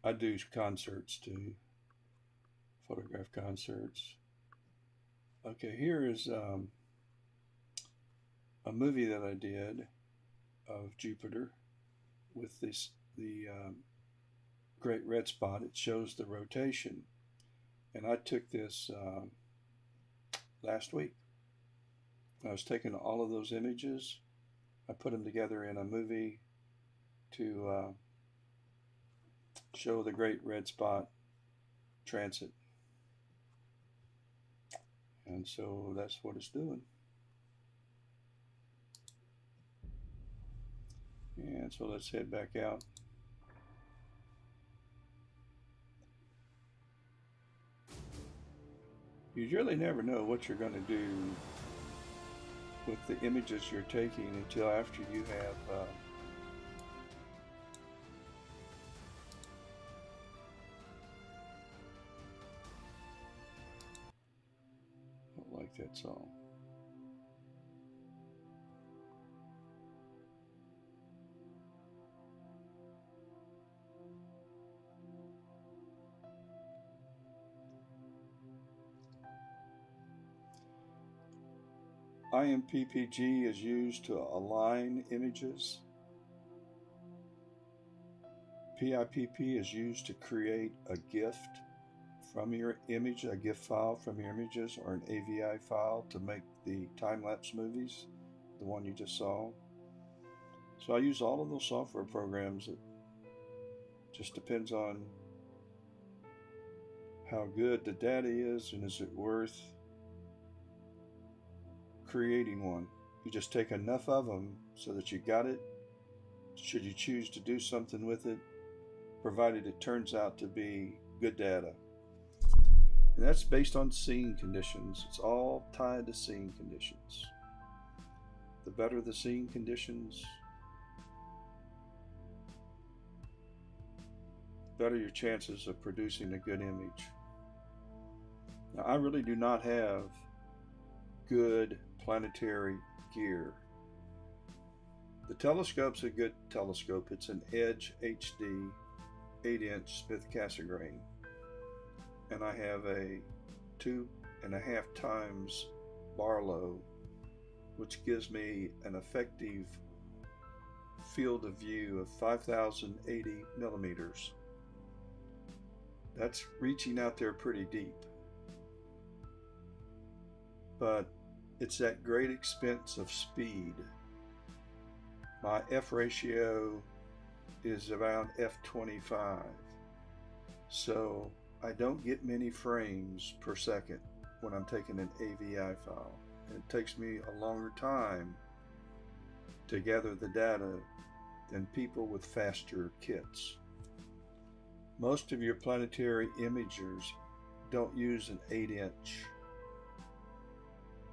I do concerts too, photograph concerts. Okay, here is a movie that I did of Jupiter with the great red spot. It shows the rotation, and I took this last week. I was taking all of those images, I put them together in a movie to show the great red spot transit, and so that's what it's doing. And so let's head back out. You really never know what you're going to do with the images you're taking until after you have I don't like that song. IMPPG is used to align images. PIPP is used to create a gift from your image, a GIF file from your images, or an AVI file to make the time-lapse movies, the one you just saw. So I use all of those software programs. It just depends on how good the data is and is it worth creating one. You just take enough of them so that you got it, should you choose to do something with it, provided it turns out to be good data. And that's based on scene conditions. It's all tied to scene conditions. The better the scene conditions, the better your chances of producing a good image. Now, I really do not have good planetary gear. The telescope's a good telescope. It's an Edge HD 8-inch Smith Cassegrain, and I have a 2.5 times Barlow, which gives me an effective field of view of 5,080 millimeters. That's reaching out there pretty deep, but it's at great expense of speed. My F ratio is around F25, so I don't get many frames per second when I'm taking an AVI file. It takes me a longer time to gather the data than people with faster kits. Most of your planetary imagers don't use an 8-inch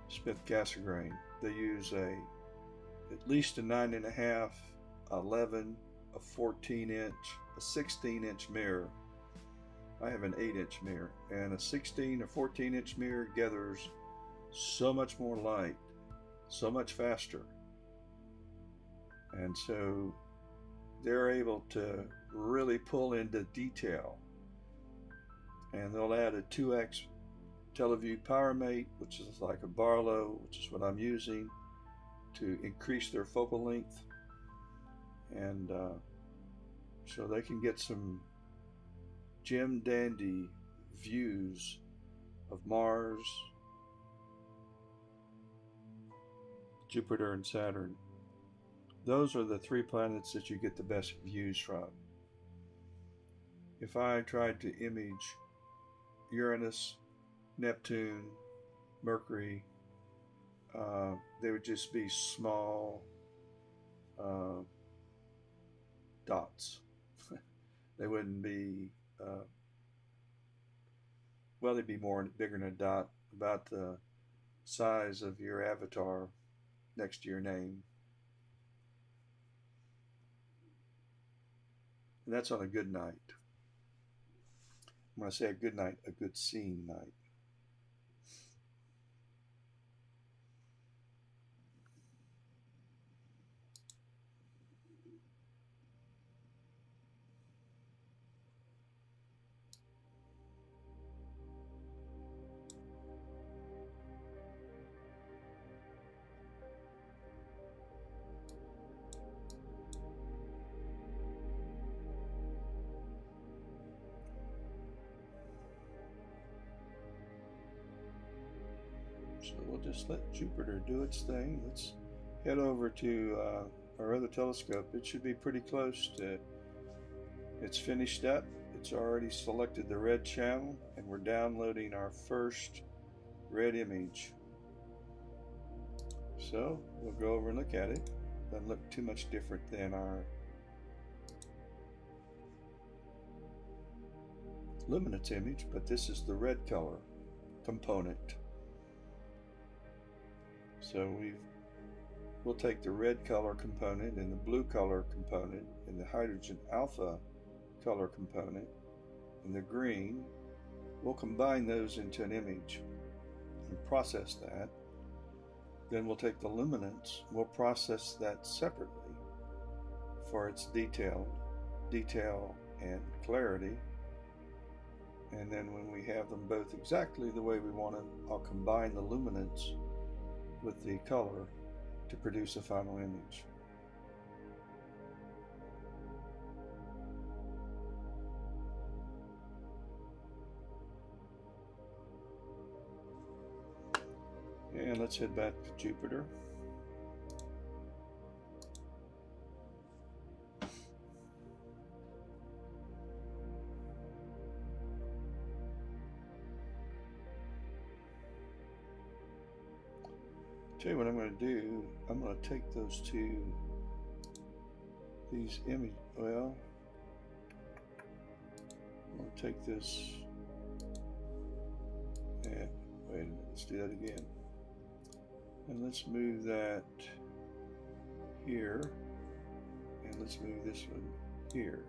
Smith Cassegrain. They use at least a 9.5, 11, a 14-inch, a 16-inch mirror. I have an 8-inch mirror, and a 16 or 14-inch mirror gathers so much more light, so much faster. And so they're able to really pull into detail. And they'll add a 2x Teleview PowerMate, which is like a Barlow, which is what I'm using, to increase their focal length. And so they can get some Jim Dandy views of Mars, Jupiter, and Saturn. Those are the 3 planets that you get the best views from. If I tried to image Uranus, Neptune, Mercury, they would just be small dots. They wouldn't be, well, they'd be bigger than a dot, about the size of your avatar next to your name. And that's on a good night. When I say a good night, a good seeing night. So we'll just let Jupiter do its thing. Let's head over to our other telescope. It should be pretty close to, it's finished up. It's already selected the red channel, and we're downloading our first red image. So we'll go over and look at it. Doesn't look too much different than our luminance image, but this is the red color component. So we'll take the red color component and the blue color component and the hydrogen alpha color component and the green. We'll combine those into an image and process that. Then we'll take the luminance, we'll process that separately for its detail and clarity. And then when we have them both exactly the way we want them, I'll combine the luminance with the color to produce a final image. And let's head back to Jupiter. Tell you what I'm going to do. I'm going to take these images. Well, I'm going to take this. And wait a minute. Let's do that again. And let's move that here. And let's move this one here.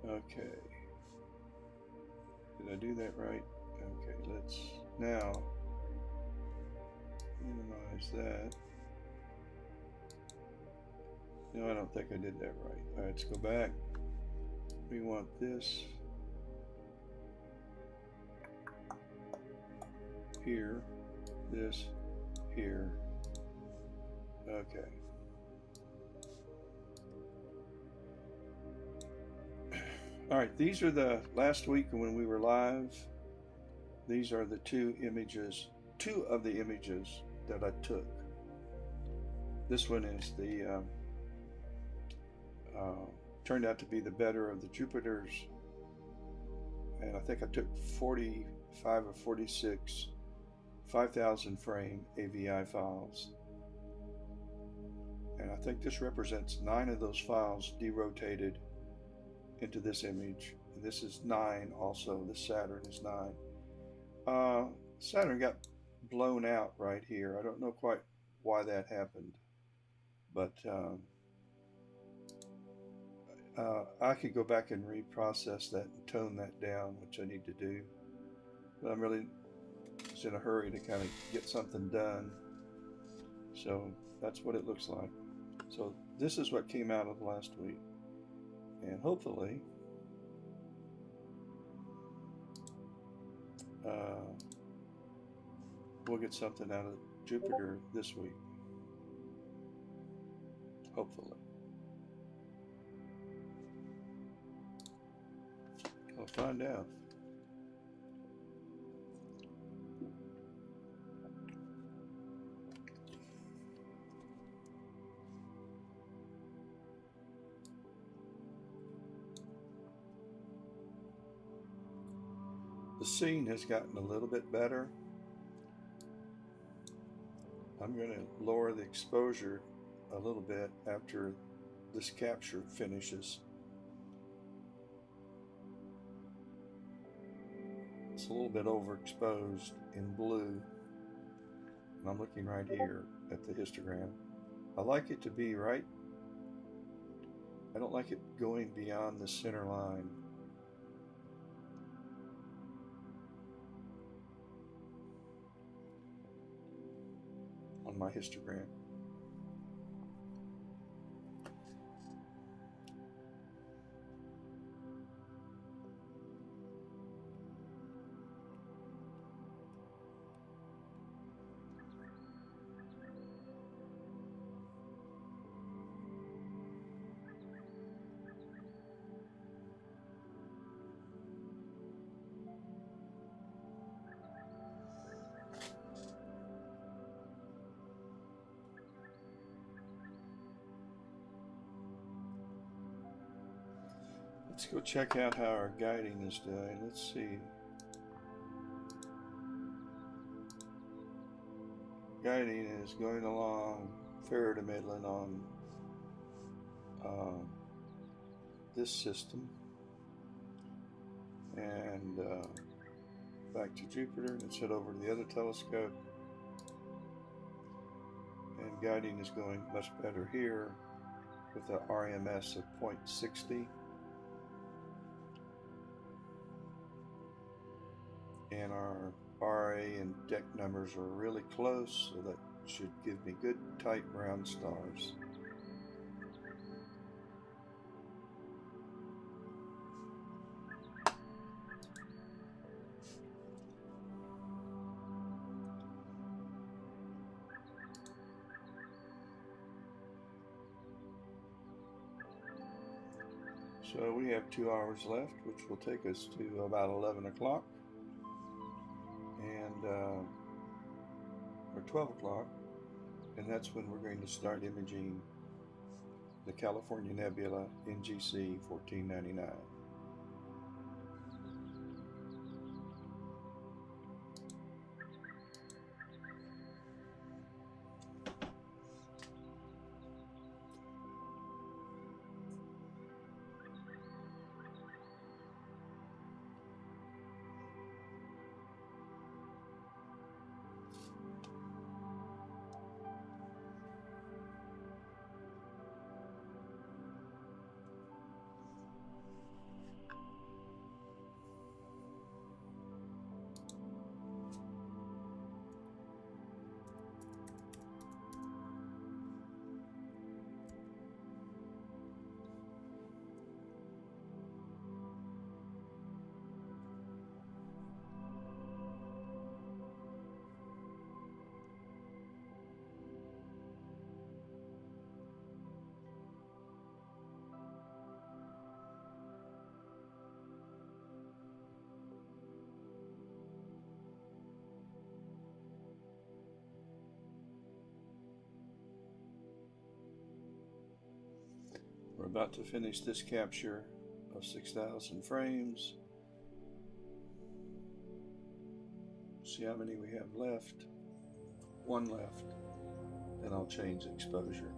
Okay. Did I do that right? Okay. Let's now minimize that. No, I don't think I did that right. All right, let's go back. We want this here, this here. Okay. All right, these are the last week when we were live. These are the two of the images that I took. This one is the turned out to be the better of the Jupiters, and I think I took 45 or 46 5,000 frame AVI files, and I think this represents 9 of those files derotated into this image. And this is 9 also. This Saturn is 9. Saturn got blown out right here. I don't know quite why that happened, but I could go back and reprocess that and tone that down, which I need to do. But I'm really just in a hurry to kind of get something done. So that's what it looks like. So this is what came out of last week. And hopefully we'll get something out of Jupiter this week. Hopefully. We'll find out. The scene has gotten a little bit better. I'm going to lower the exposure a little bit after this capture finishes. It's a little bit overexposed in blue. And I'm looking right here at the histogram. I like it to be right. I don't like it going beyond the center line. On my histogram. Let's go check out how our guiding is doing. Let's see. Guiding is going along fair to middling on this system. And back to Jupiter. Let's head over to the other telescope. And guiding is going much better here with a RMS of 0.60. And our RA and deck numbers are really close, so that should give me good tight round stars. So we have 2 hours left, which will take us to about 11 o'clock. And or 12 o'clock, and that's when we're going to start imaging the California Nebula NGC 1499. We're about to finish this capture of 6,000 frames. See how many we have left. 1 left. Then I'll change exposure.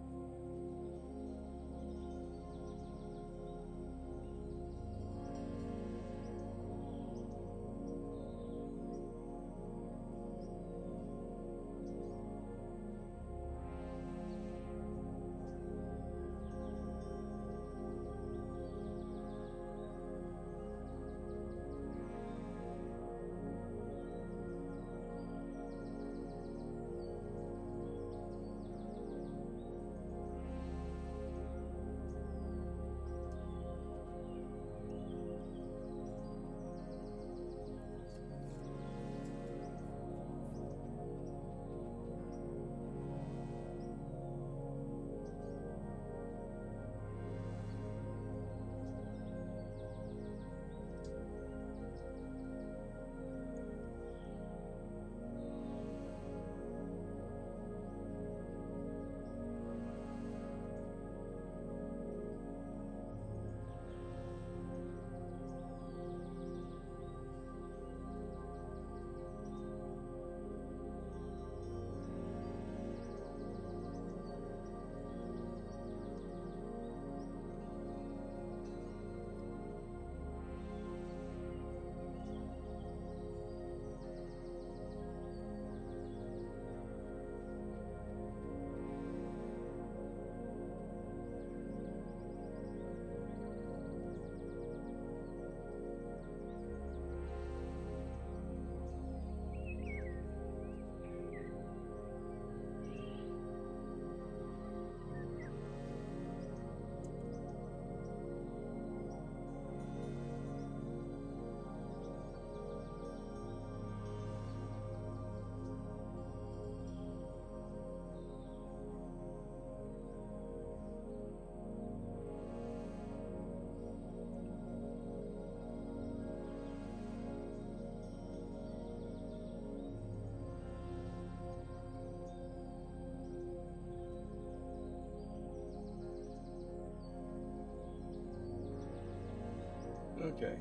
Okay.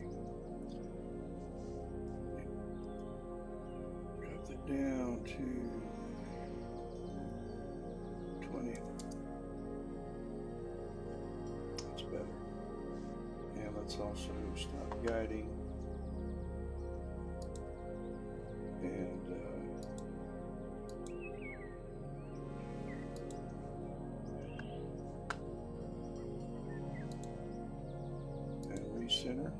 Drop it down to 20. That's better. And let's also stop guiding. And recenter.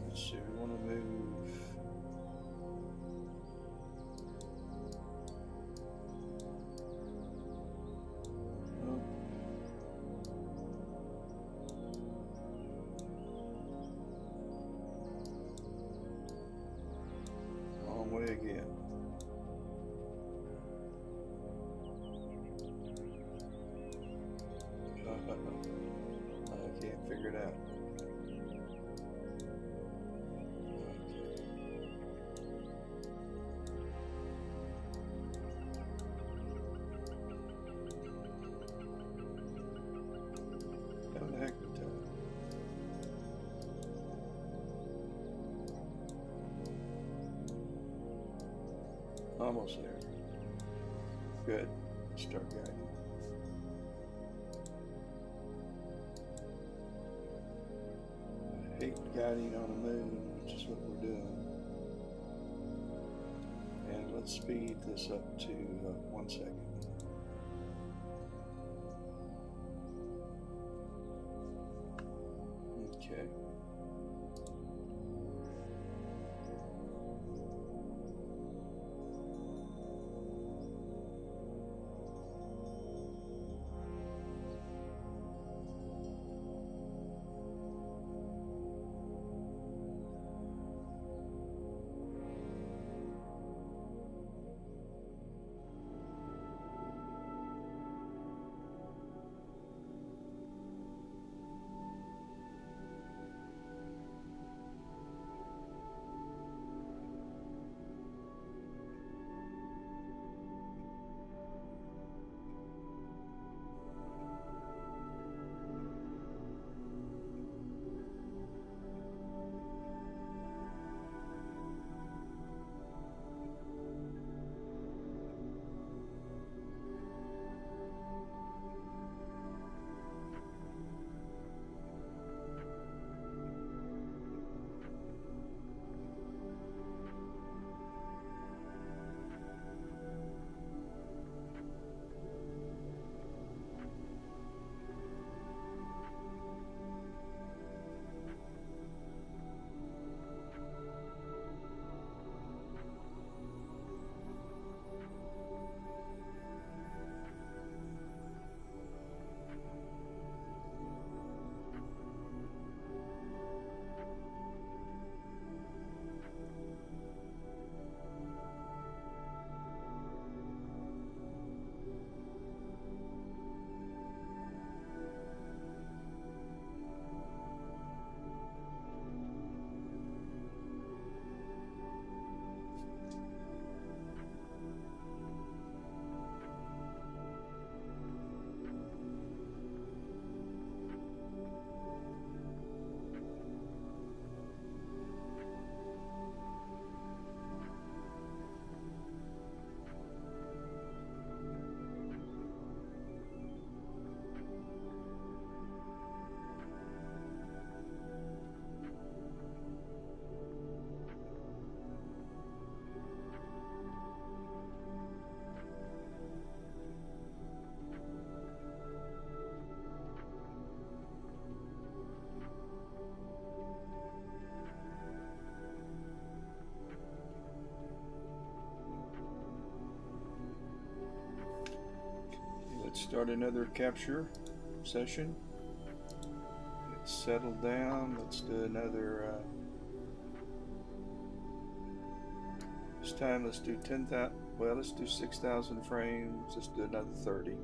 Let's see, we want to move up. Long way again. I can't figure it out. Having a heck of a time. Almost there. Good. Start guiding. I hate guiding on a moon, which is what we're doing. And let's speed this up to 1 second. Okay. Let's start another capture session. It's settled down. Let's do another. This time, let's do 10,000. Well, let's do 6,000 frames. Let's do another 30.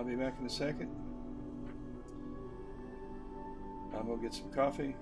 be back in a second. I'm going to get some coffee.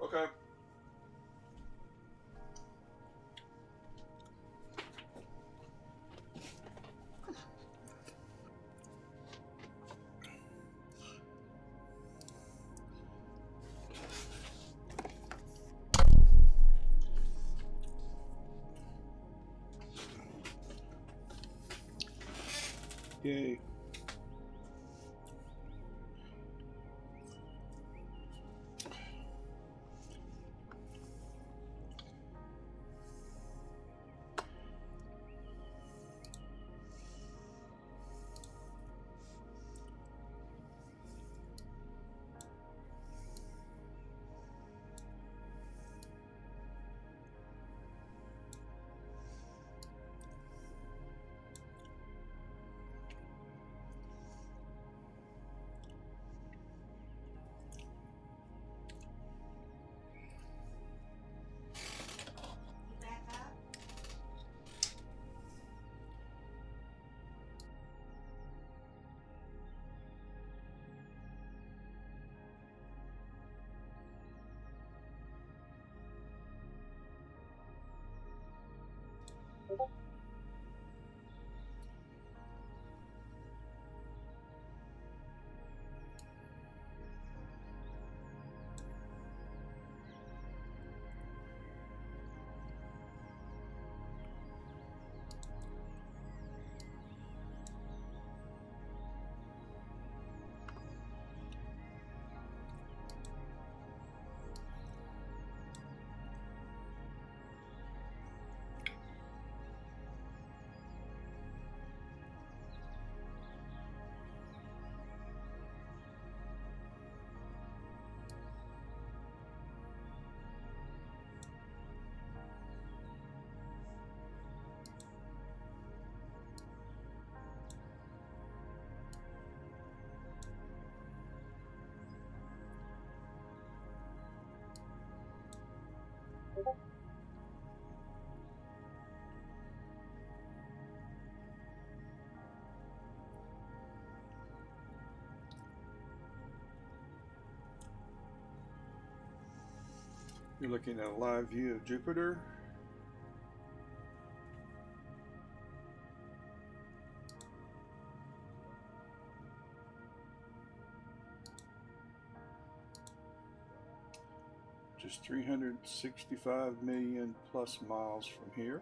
Okay. Yay. You're looking at a live view of Jupiter. Just 365 million plus miles from here.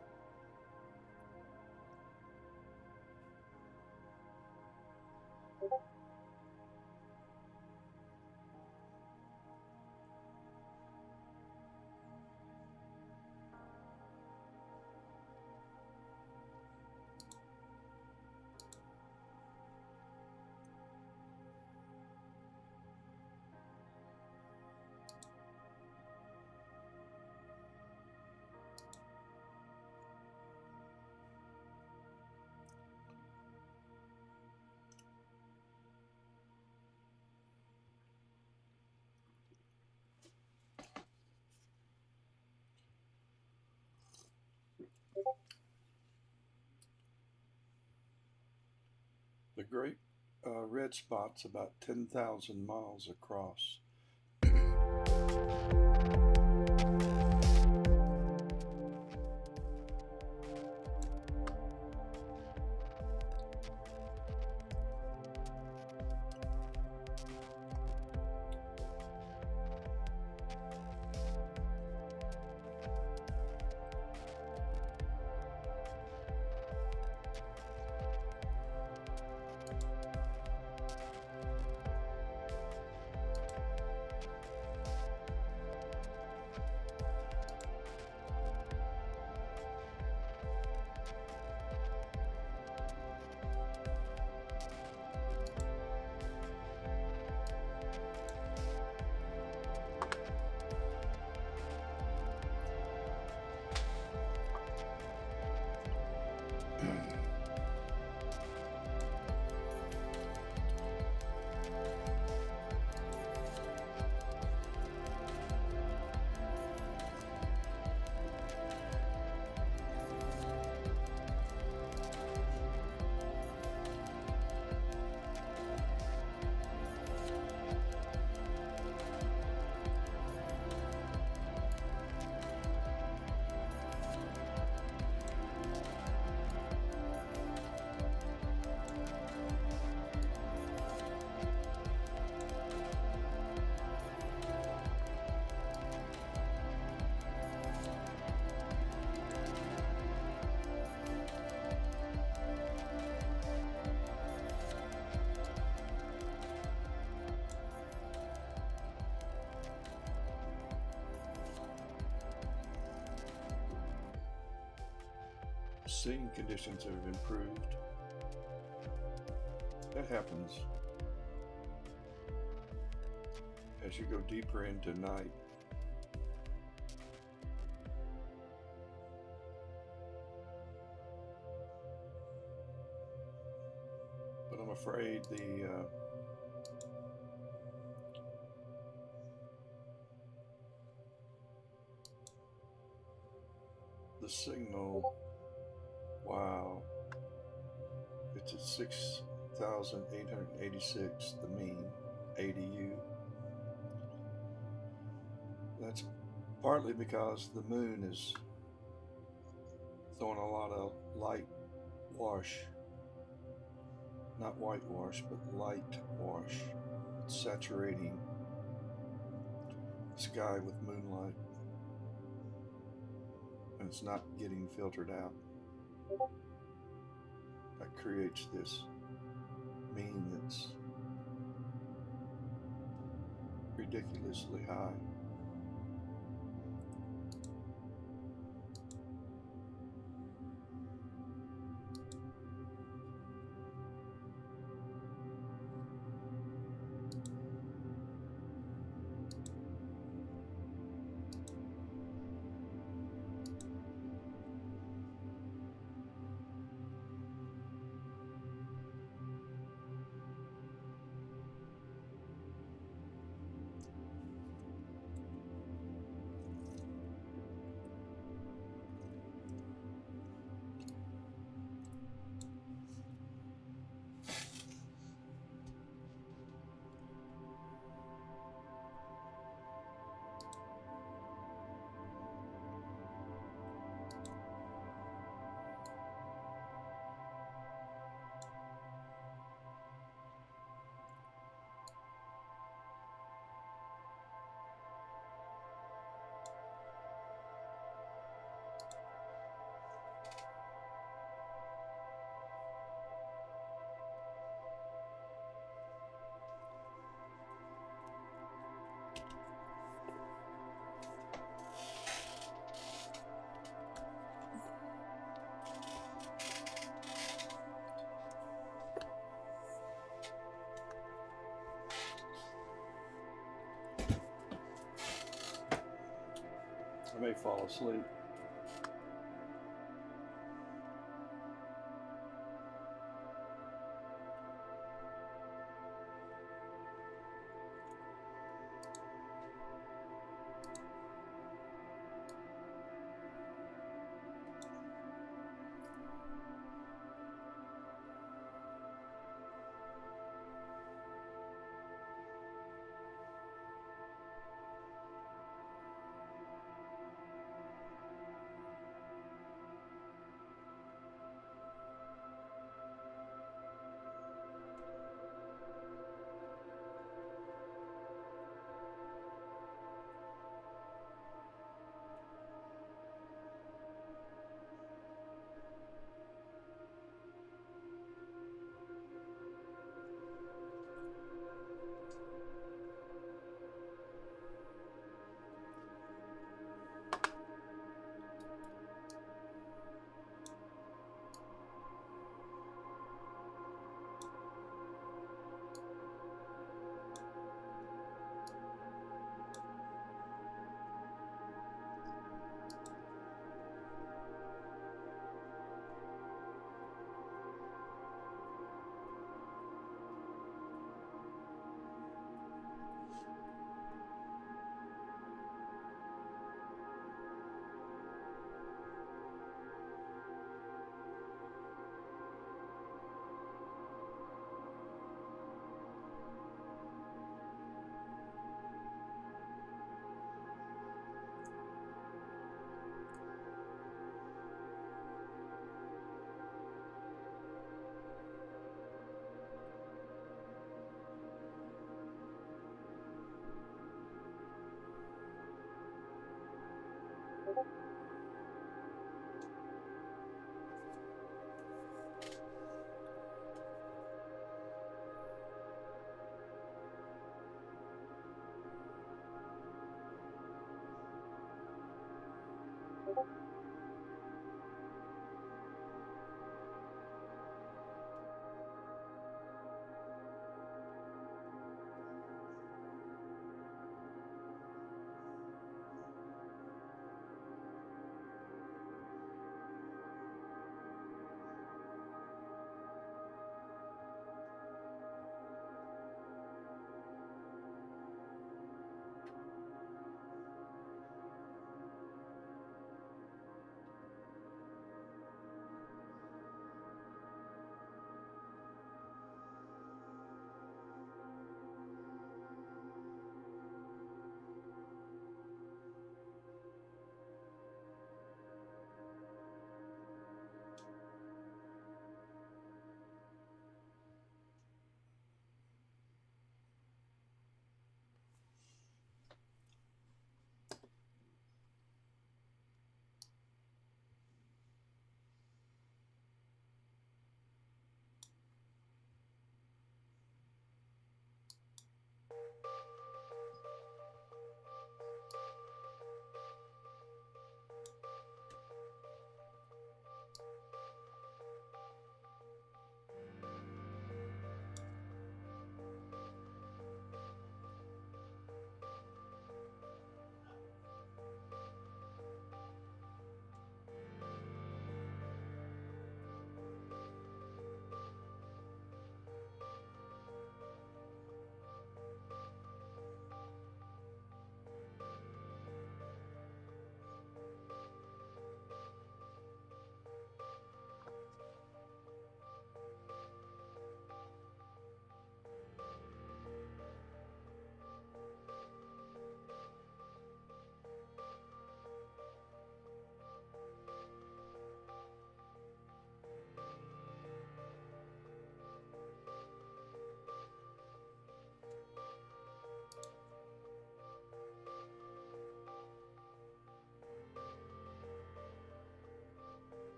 The great red spot's about 10,000 miles across. Seeing conditions have improved. That happens as you go deeper into night. But I'm afraid the signal, wow, it's at 6,886, the mean ADU. That's partly because the moon is throwing a lot of light wash, not whitewash, but light wash. It's saturating the sky with moonlight, and it's not getting filtered out. That creates this mean that's ridiculously high. I may fall asleep.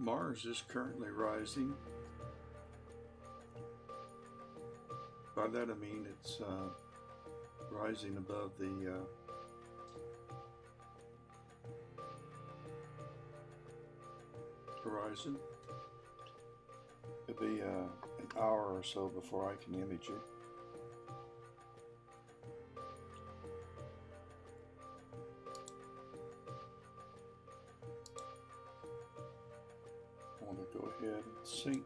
Mars is currently rising. By that I mean it's rising above the horizon. It'll be an hour or so before I can image it. I want to go ahead and sync.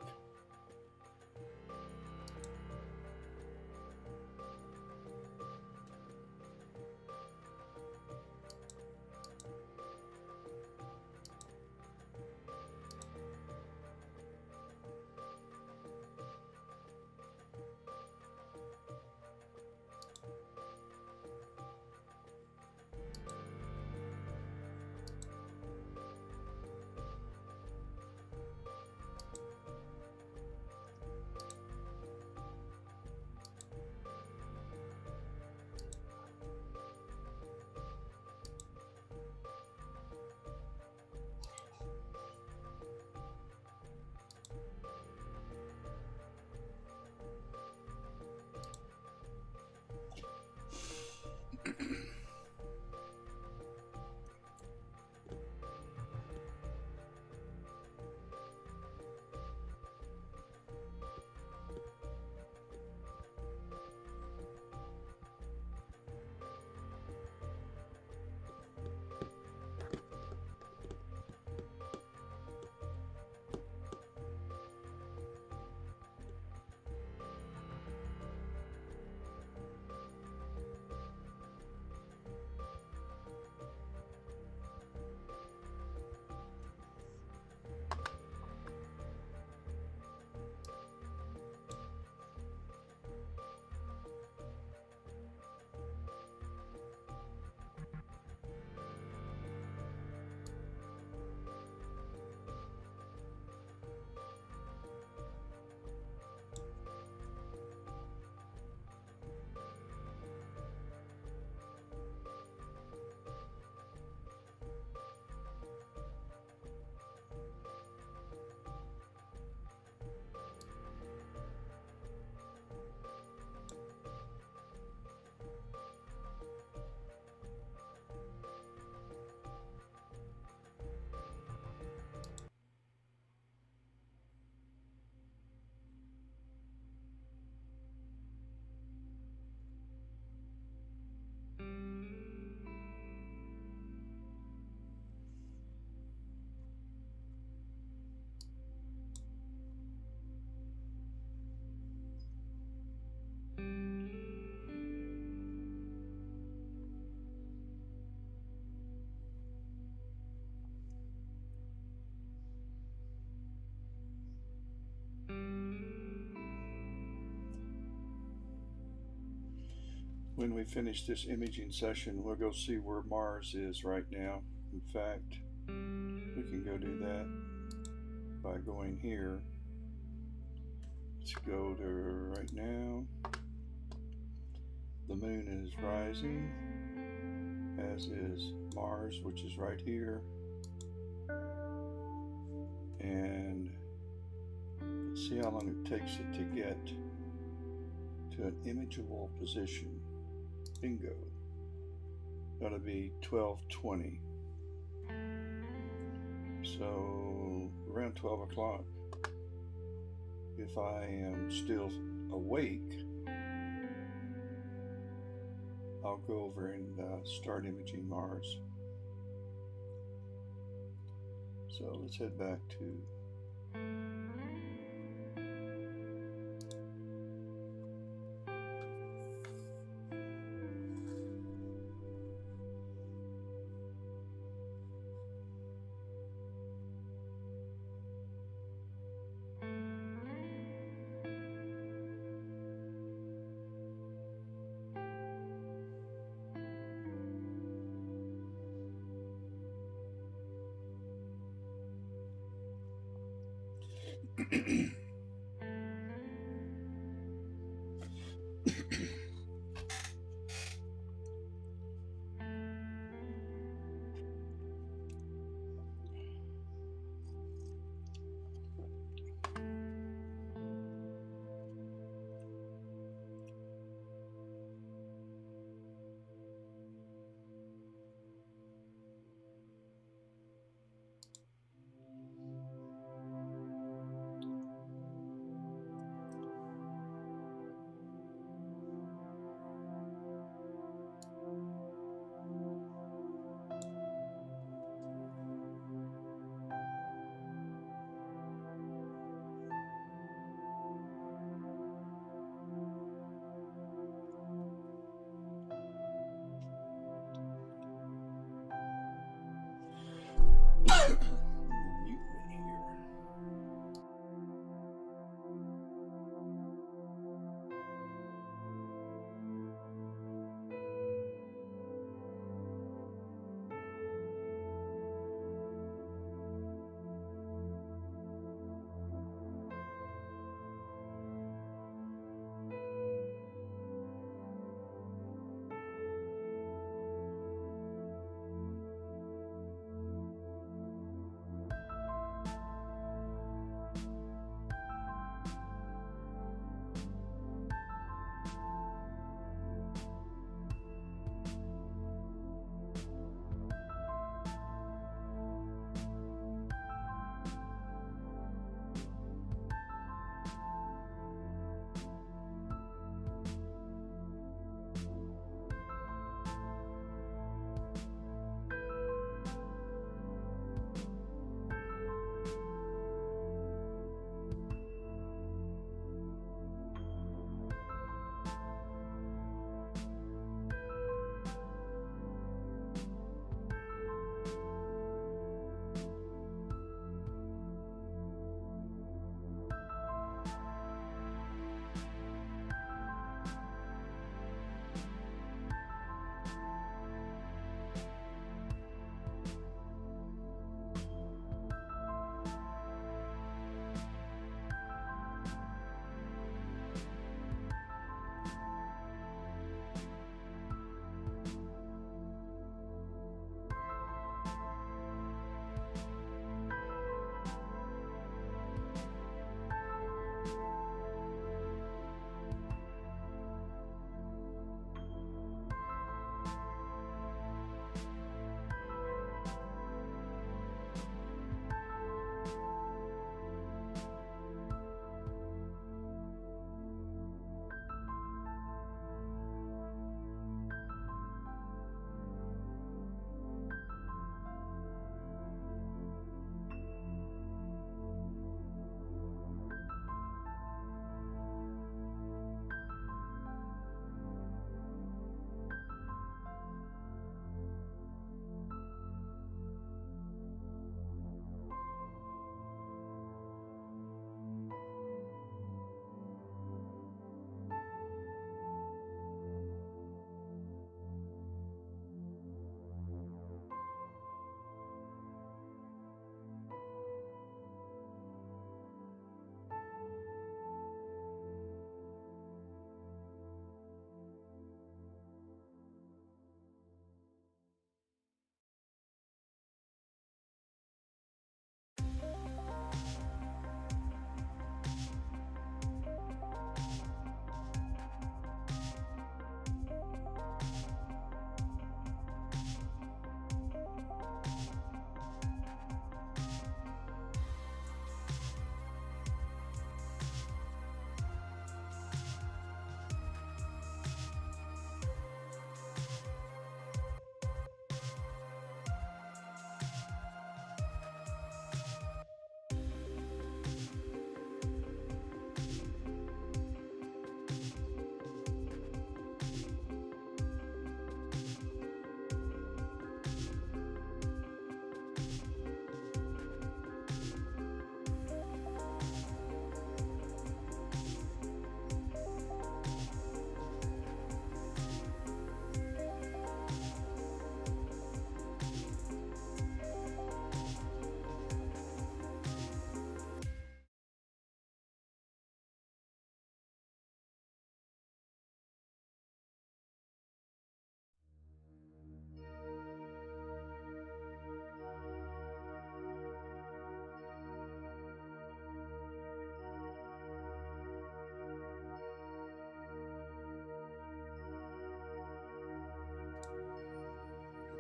When we finish this imaging session, we'll go see where Mars is right now. In fact, we can go do that by going here. Let's go to right now. The moon is rising, as is Mars, which is right here. And let's see how long it takes it to get to an imageable position. Bingo. That'll be 12:20. So around 12 o'clock, if I am still awake, I'll go over and start imaging Mars. So let's head back to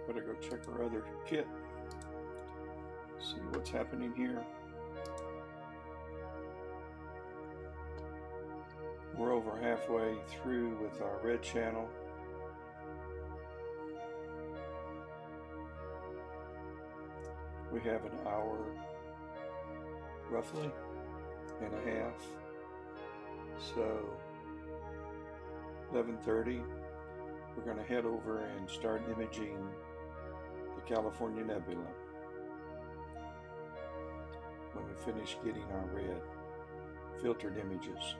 Better go check our other kit. See what's happening here. We're over halfway through with our red channel. We have an hour, roughly, and a half. So 11:30, we're going to head over and start imaging the California Nebula when we finish getting our red filtered images.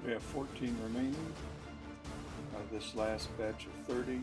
We have 14 remaining out of this last batch of 30.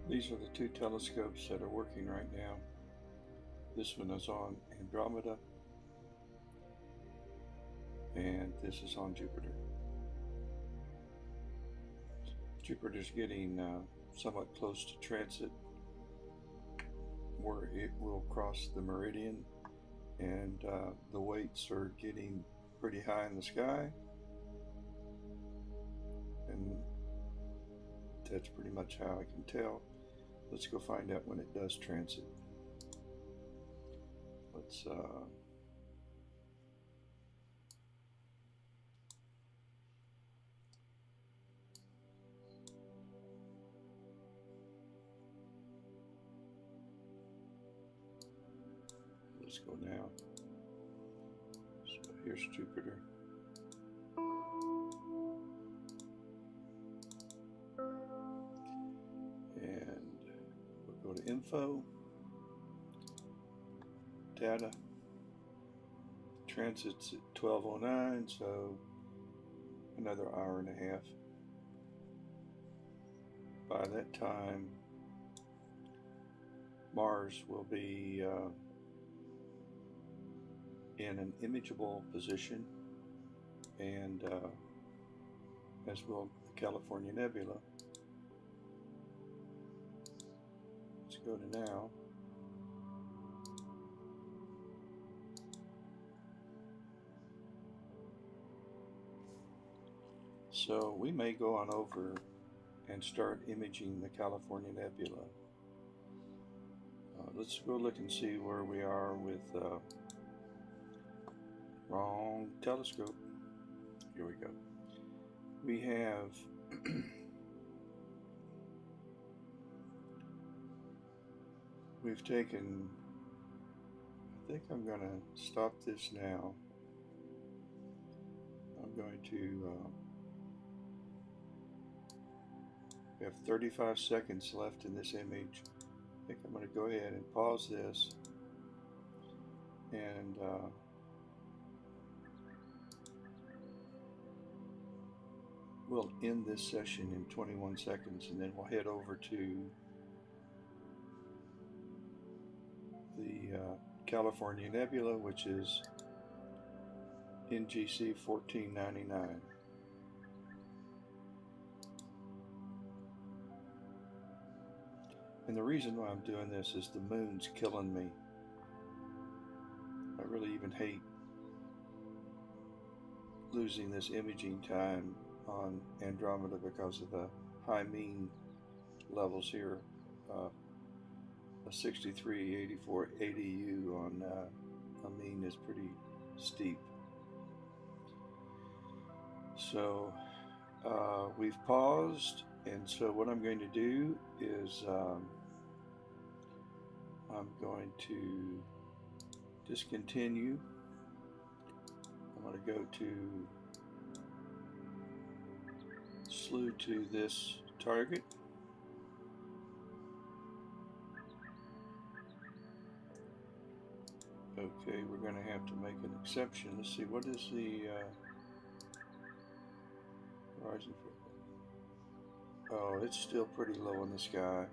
These are the two telescopes that are working right now. This one is on Andromeda, and this is on Jupiter. Jupiter's getting somewhat close to transit, where it will cross the meridian, and the weights are getting pretty high in the sky, and that's pretty much how I can tell. Let's go find out when it does transit. Let's go now. So here's Jupiter. And we'll go to Info, Data. Transit's at 12:09, so another hour and a half. By that time, Mars will be in an imageable position, and as will the California Nebula. Let's go to now. So we may go on over and start imaging the California Nebula. Let's go look and see where we are with wrong telescope. Here we go. We have we've taken, I think I'm going to stop this now. I'm going to we have 35 seconds left in this image. I think I'm going to go ahead and pause this, and we'll end this session in 21 seconds, and then we'll head over to the California Nebula, which is NGC 1499. And the reason why I'm doing this is the moon's killing me. I really even hate losing this imaging time on Andromeda because of the high mean levels here. A 6384 ADU on a mean is pretty steep. So we've paused, and so what I'm going to do is I'm going to discontinue. I'm going to go to slew to this target. Okay, we're going to have to make an exception. Let's see, what is the horizon for? Oh, it's still pretty low in the sky.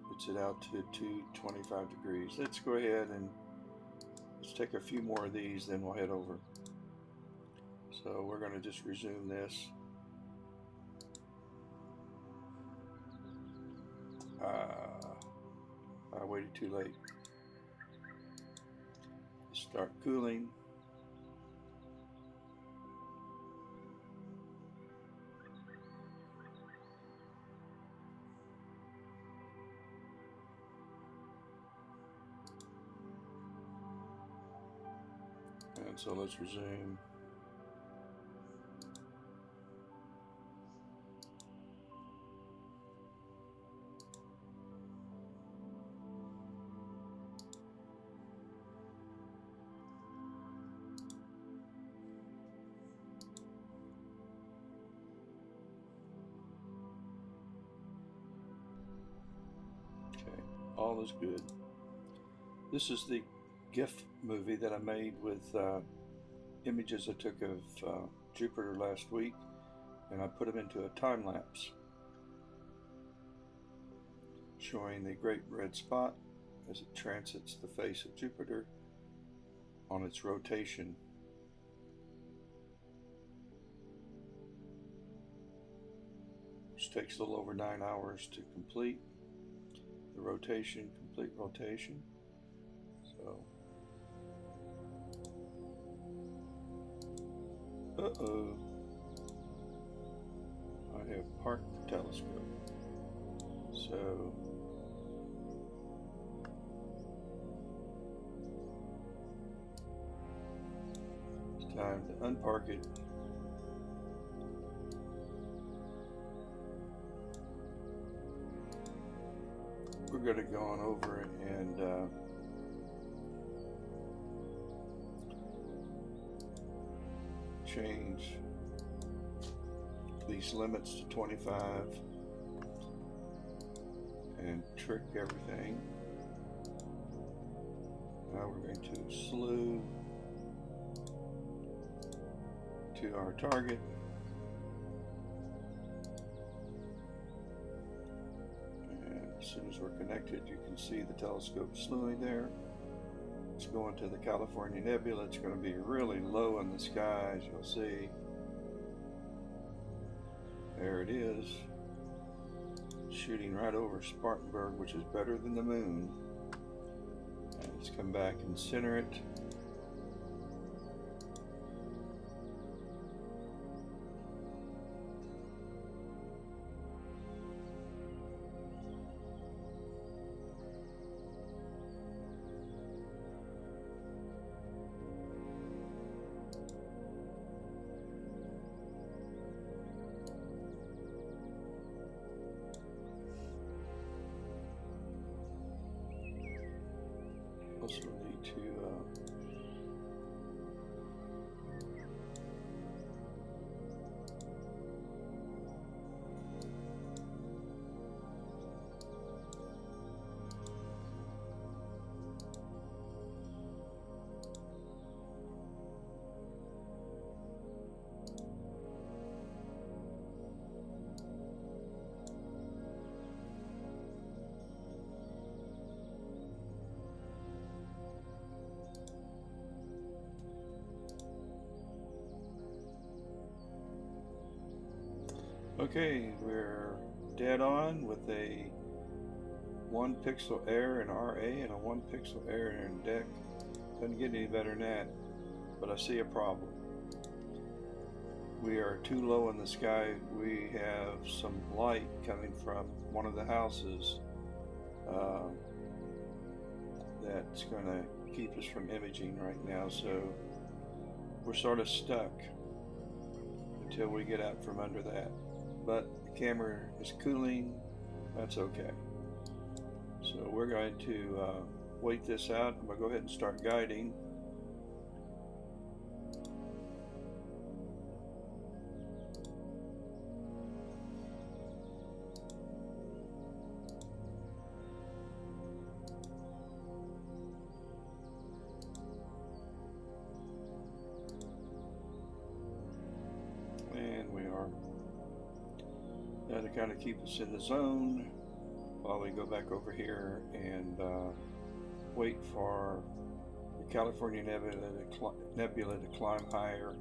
Puts it out to 225 degrees. Let's go ahead and let's take a few more of these, then we'll head over. So we're going to just resume this. I waited too late. Start cooling. And so let's resume. Okay, all is good. This is the GIF movie that I made with images I took of Jupiter last week, and and I put them into a time lapse showing the great red spot as it transits the face of Jupiter on its rotation. Which takes a little over 9 hours to complete the rotation, complete rotation. So, I have parked the telescope. So, it's time to unpark it. We're going to go on over and change these limits to 25 and trick everything. Now we're going to slew to our target. As soon as we're connected, you can see the telescope slewing there. It's going to the California Nebula. It's going to be really low in the sky, as you'll see. There it is, shooting right over Spartanburg, which is better than the moon. And let's come back and center it. Also need to okay, we're dead on with a 1 pixel error in RA and a 1 pixel error in DEC. Doesn't get any better than that, but I see a problem. We are too low in the sky. We have some light coming from one of the houses that's going to keep us from imaging right now, so we're sort of stuck until we get out from under that. But the camera is cooling, that's okay. So we're going to wait this out. I'm going to go ahead and start guiding. And we are. To kind of keep us in the zone while we go back over here and wait for the California Nebula to climb higher.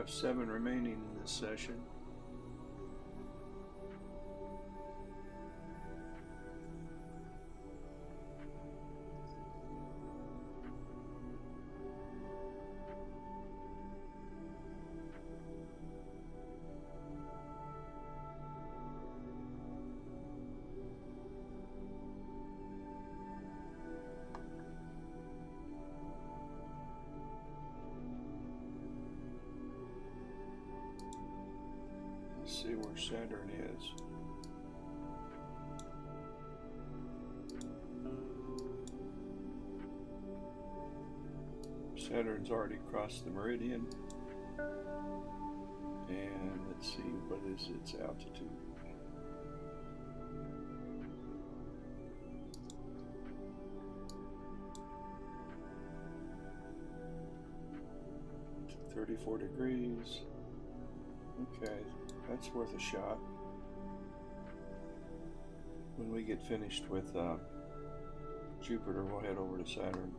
have 7 remaining in this session. Let's see where Saturn is. Saturn's already crossed the meridian. And let's see, what is its altitude? It's 34 degrees. Okay, that's worth a shot. When we get finished with Jupiter, we'll head over to Saturn.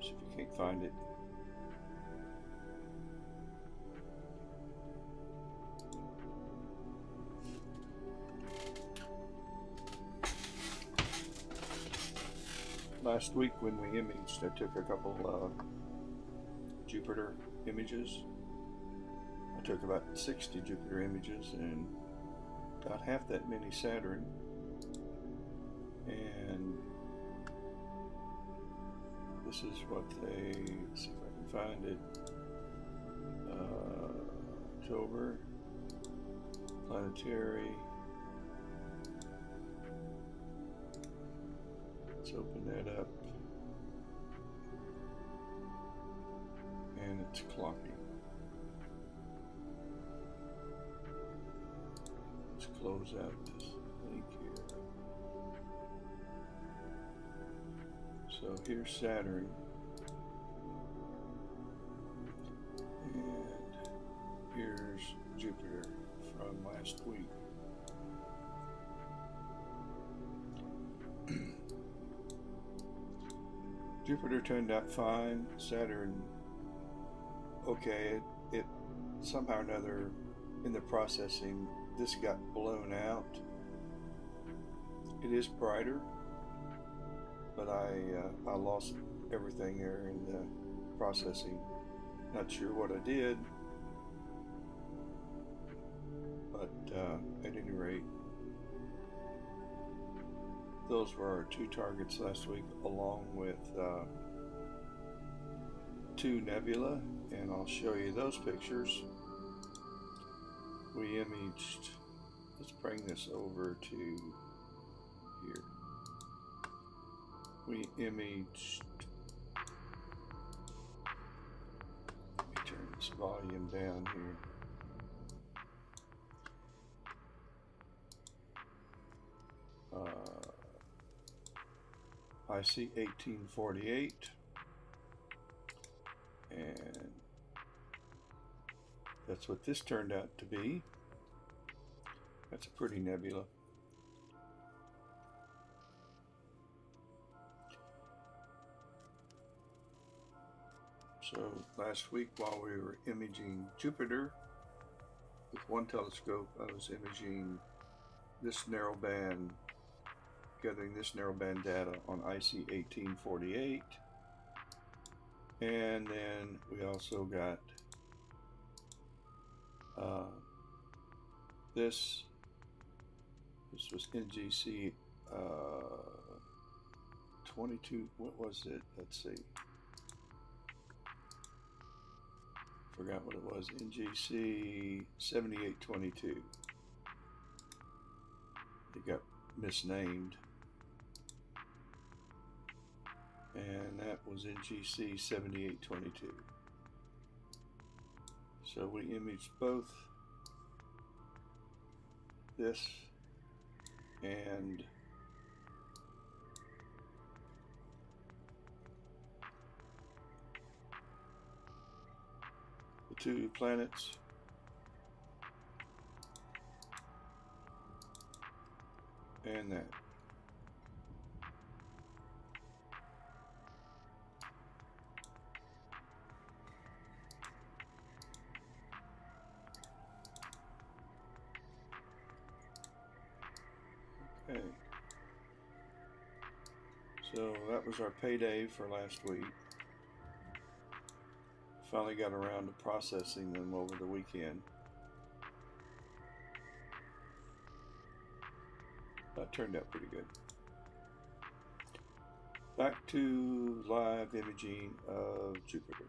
See if we can't find it. Last week when we imaged, I took a couple Jupiter images. I took about 60 Jupiter images and about half that many Saturn. And this is what they, let's see if I can find it. October, planetary. Let's open that up. And it's clocking. Let's close out this link here. So here's Saturn. And here's Jupiter from last week. Jupiter turned out fine. Saturn, okay, it somehow or another in the processing, this got blown out. It is brighter, but I lost everything there in the processing. Not sure what I did, but at any rate, those were our 2 targets last week, along with 2 nebula, and I'll show you those pictures. We imaged, let's bring this over to here. We imaged, let me turn this volume down here. IC 1848, and that's what this turned out to be. That's a pretty nebula. So last week while we were imaging Jupiter with one telescope, I was imaging this narrow band, gathering this narrowband data on IC 1848, and then we also got this was NGC 22, what was it, let's see, forgot what it was, NGC 7822, it got misnamed. And that was NGC 7822. So we imaged both this and the 2 planets. And that. So that was our payday for last week. Finally got around to processing them over the weekend. That turned out pretty good. Back to live imaging of Jupiter.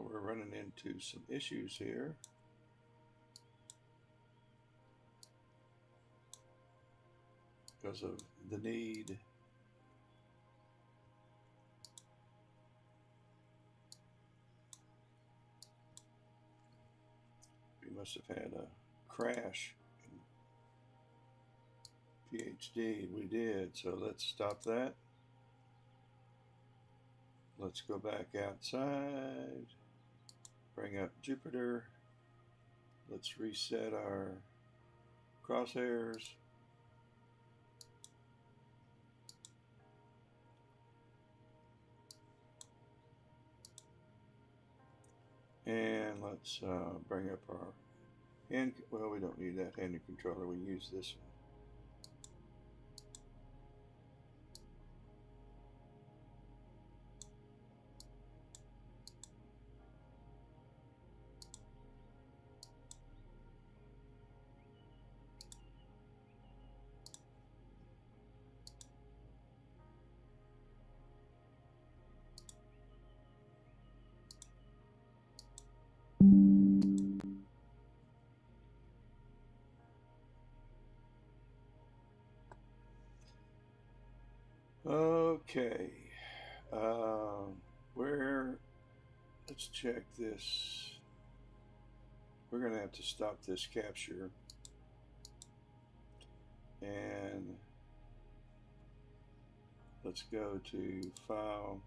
We're running into some issues here. Because of the need. We must have had a crash in PhD. We did, so let's stop that. Let's go back outside. Bring up Jupiter. Let's reset our crosshairs. And let's bring up our hand. Well, we don't need that hand controller. We use this one. Okay, let's check this. We're going to have to stop this capture and let's go to File,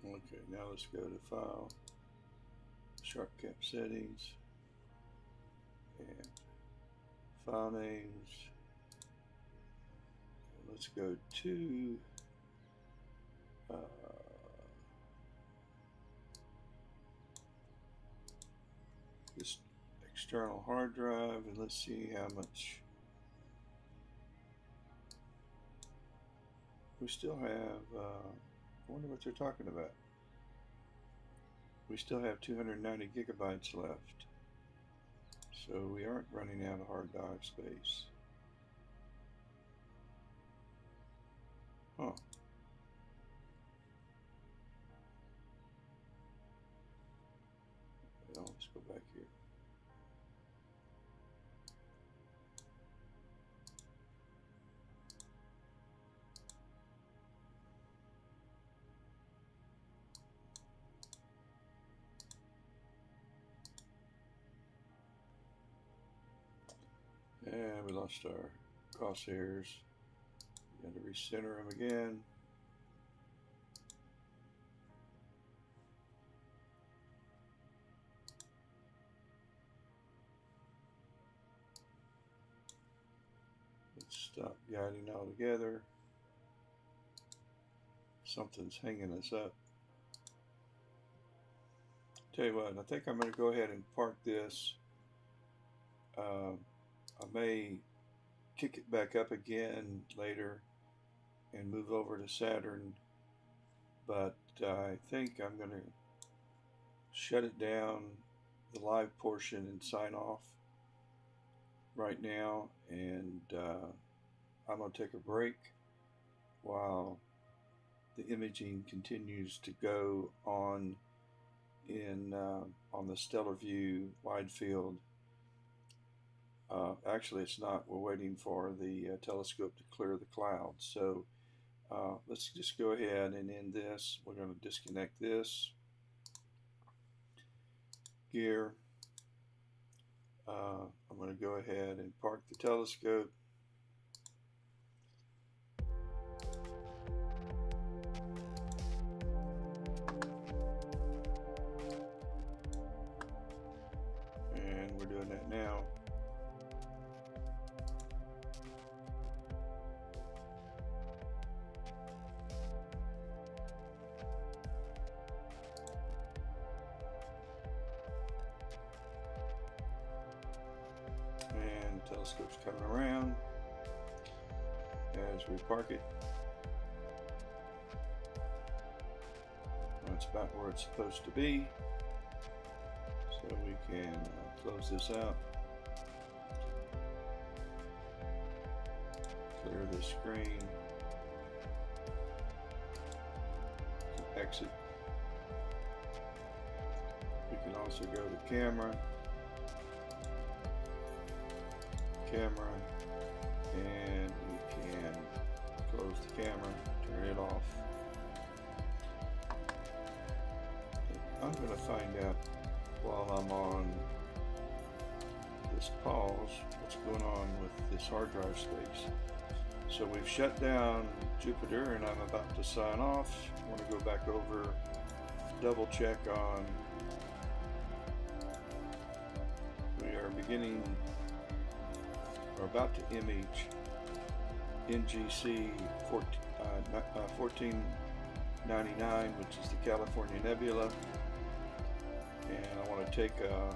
okay, now let's go to File, Sharp Cap Settings, and File Names. Let's go to this external hard drive and let's see how much we still have. I wonder what they're talking about. We still have 290 gigabytes left, so we aren't running out of hard drive space. Huh. Well, let's go back here. And we lost our crosshairs. We got to recenter them again. Let's stop guiding altogether. Something's hanging us up. Tell you what, I think I'm going to go ahead and park this. I may kick it back up again later and move over to Saturn, but I think I'm going to shut it down, the live portion, and sign off right now, and I'm going to take a break while the imaging continues to go on on the stellar view wide field. Actually, it's not. We're waiting for the telescope to clear the clouds. So let's just go ahead and end this. We're going to disconnect this. gear. I'm going to go ahead and park the telescope. And we're doing that now. And the telescope's coming around as we park it. That's about where it's supposed to be. So we can close this out. Clear the screen. Exit. We can also go to camera, and we can close the camera, turn it off. I'm going to find out while I'm on this pause what's going on with this hard drive space. So we've shut down Jupiter and I'm about to sign off. I want to go back over, double check on. We are beginning or about to image NGC 1499, which is the California Nebula. And I want to take a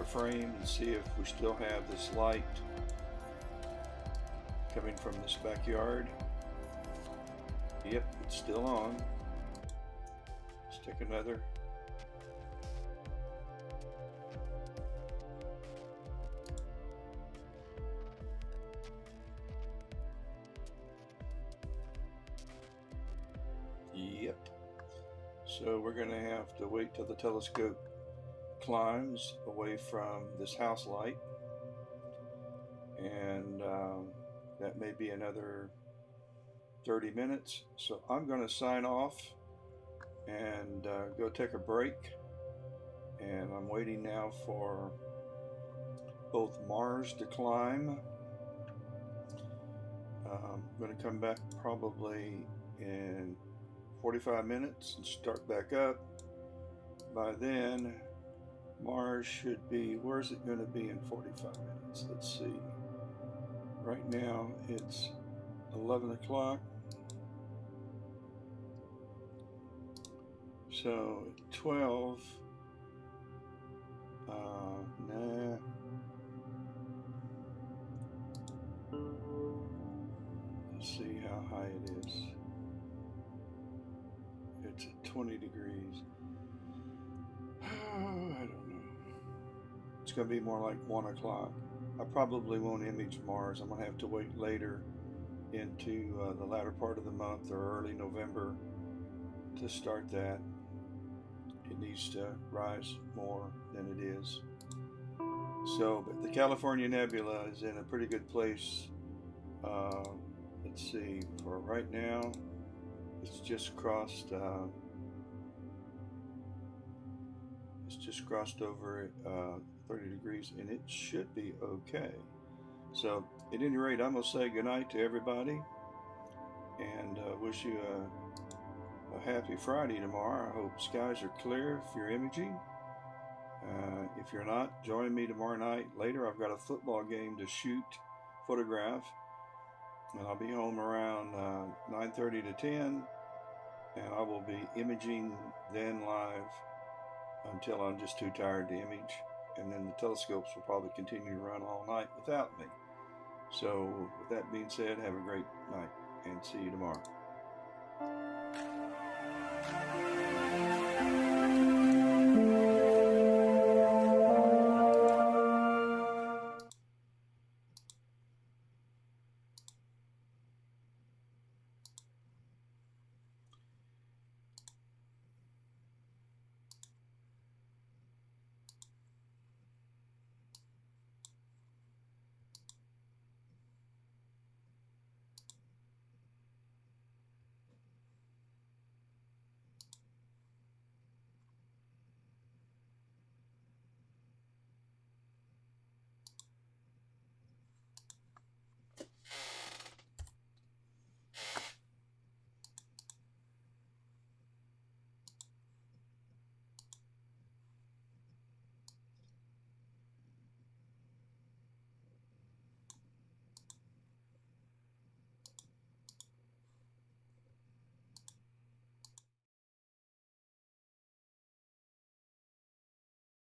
frame and see if we still have this light coming from this backyard. Yep, it's still on. Let's take another. Yep. So we're going to have to wait till the telescope climbs away from this house light, and that may be another 30 minutes. So I'm going to sign off and go take a break, and I'm waiting now for both Mars to climb. I'm going to come back probably in 45 minutes and start back up. By then Mars should be, where's it going to be in 45 minutes? Let's see. Right now it's 11 o'clock. So 12, nah. Let's see how high it is. It's at 20 degrees. I don't know. It's going to be more like 1 o'clock. I probably won't image Mars. I'm going to have to wait later into the latter part of the month or early November to start that. It needs to rise more than it is. So, but the California Nebula is in a pretty good place. Let's see, for right now, it's just crossed. It's just crossed over 30 degrees, and it should be okay. So, at any rate, I'm gonna say goodnight to everybody, and wish you a happy Friday tomorrow. I hope skies are clear if you're imaging. If you're not, join me tomorrow night. Later, I've got a football game to shoot, photograph, and I'll be home around 9:30 to 10, and I will be imaging then live until I'm just too tired to image, and then the telescopes will probably continue to run all night without me. So with that being said, have a great night and see you tomorrow.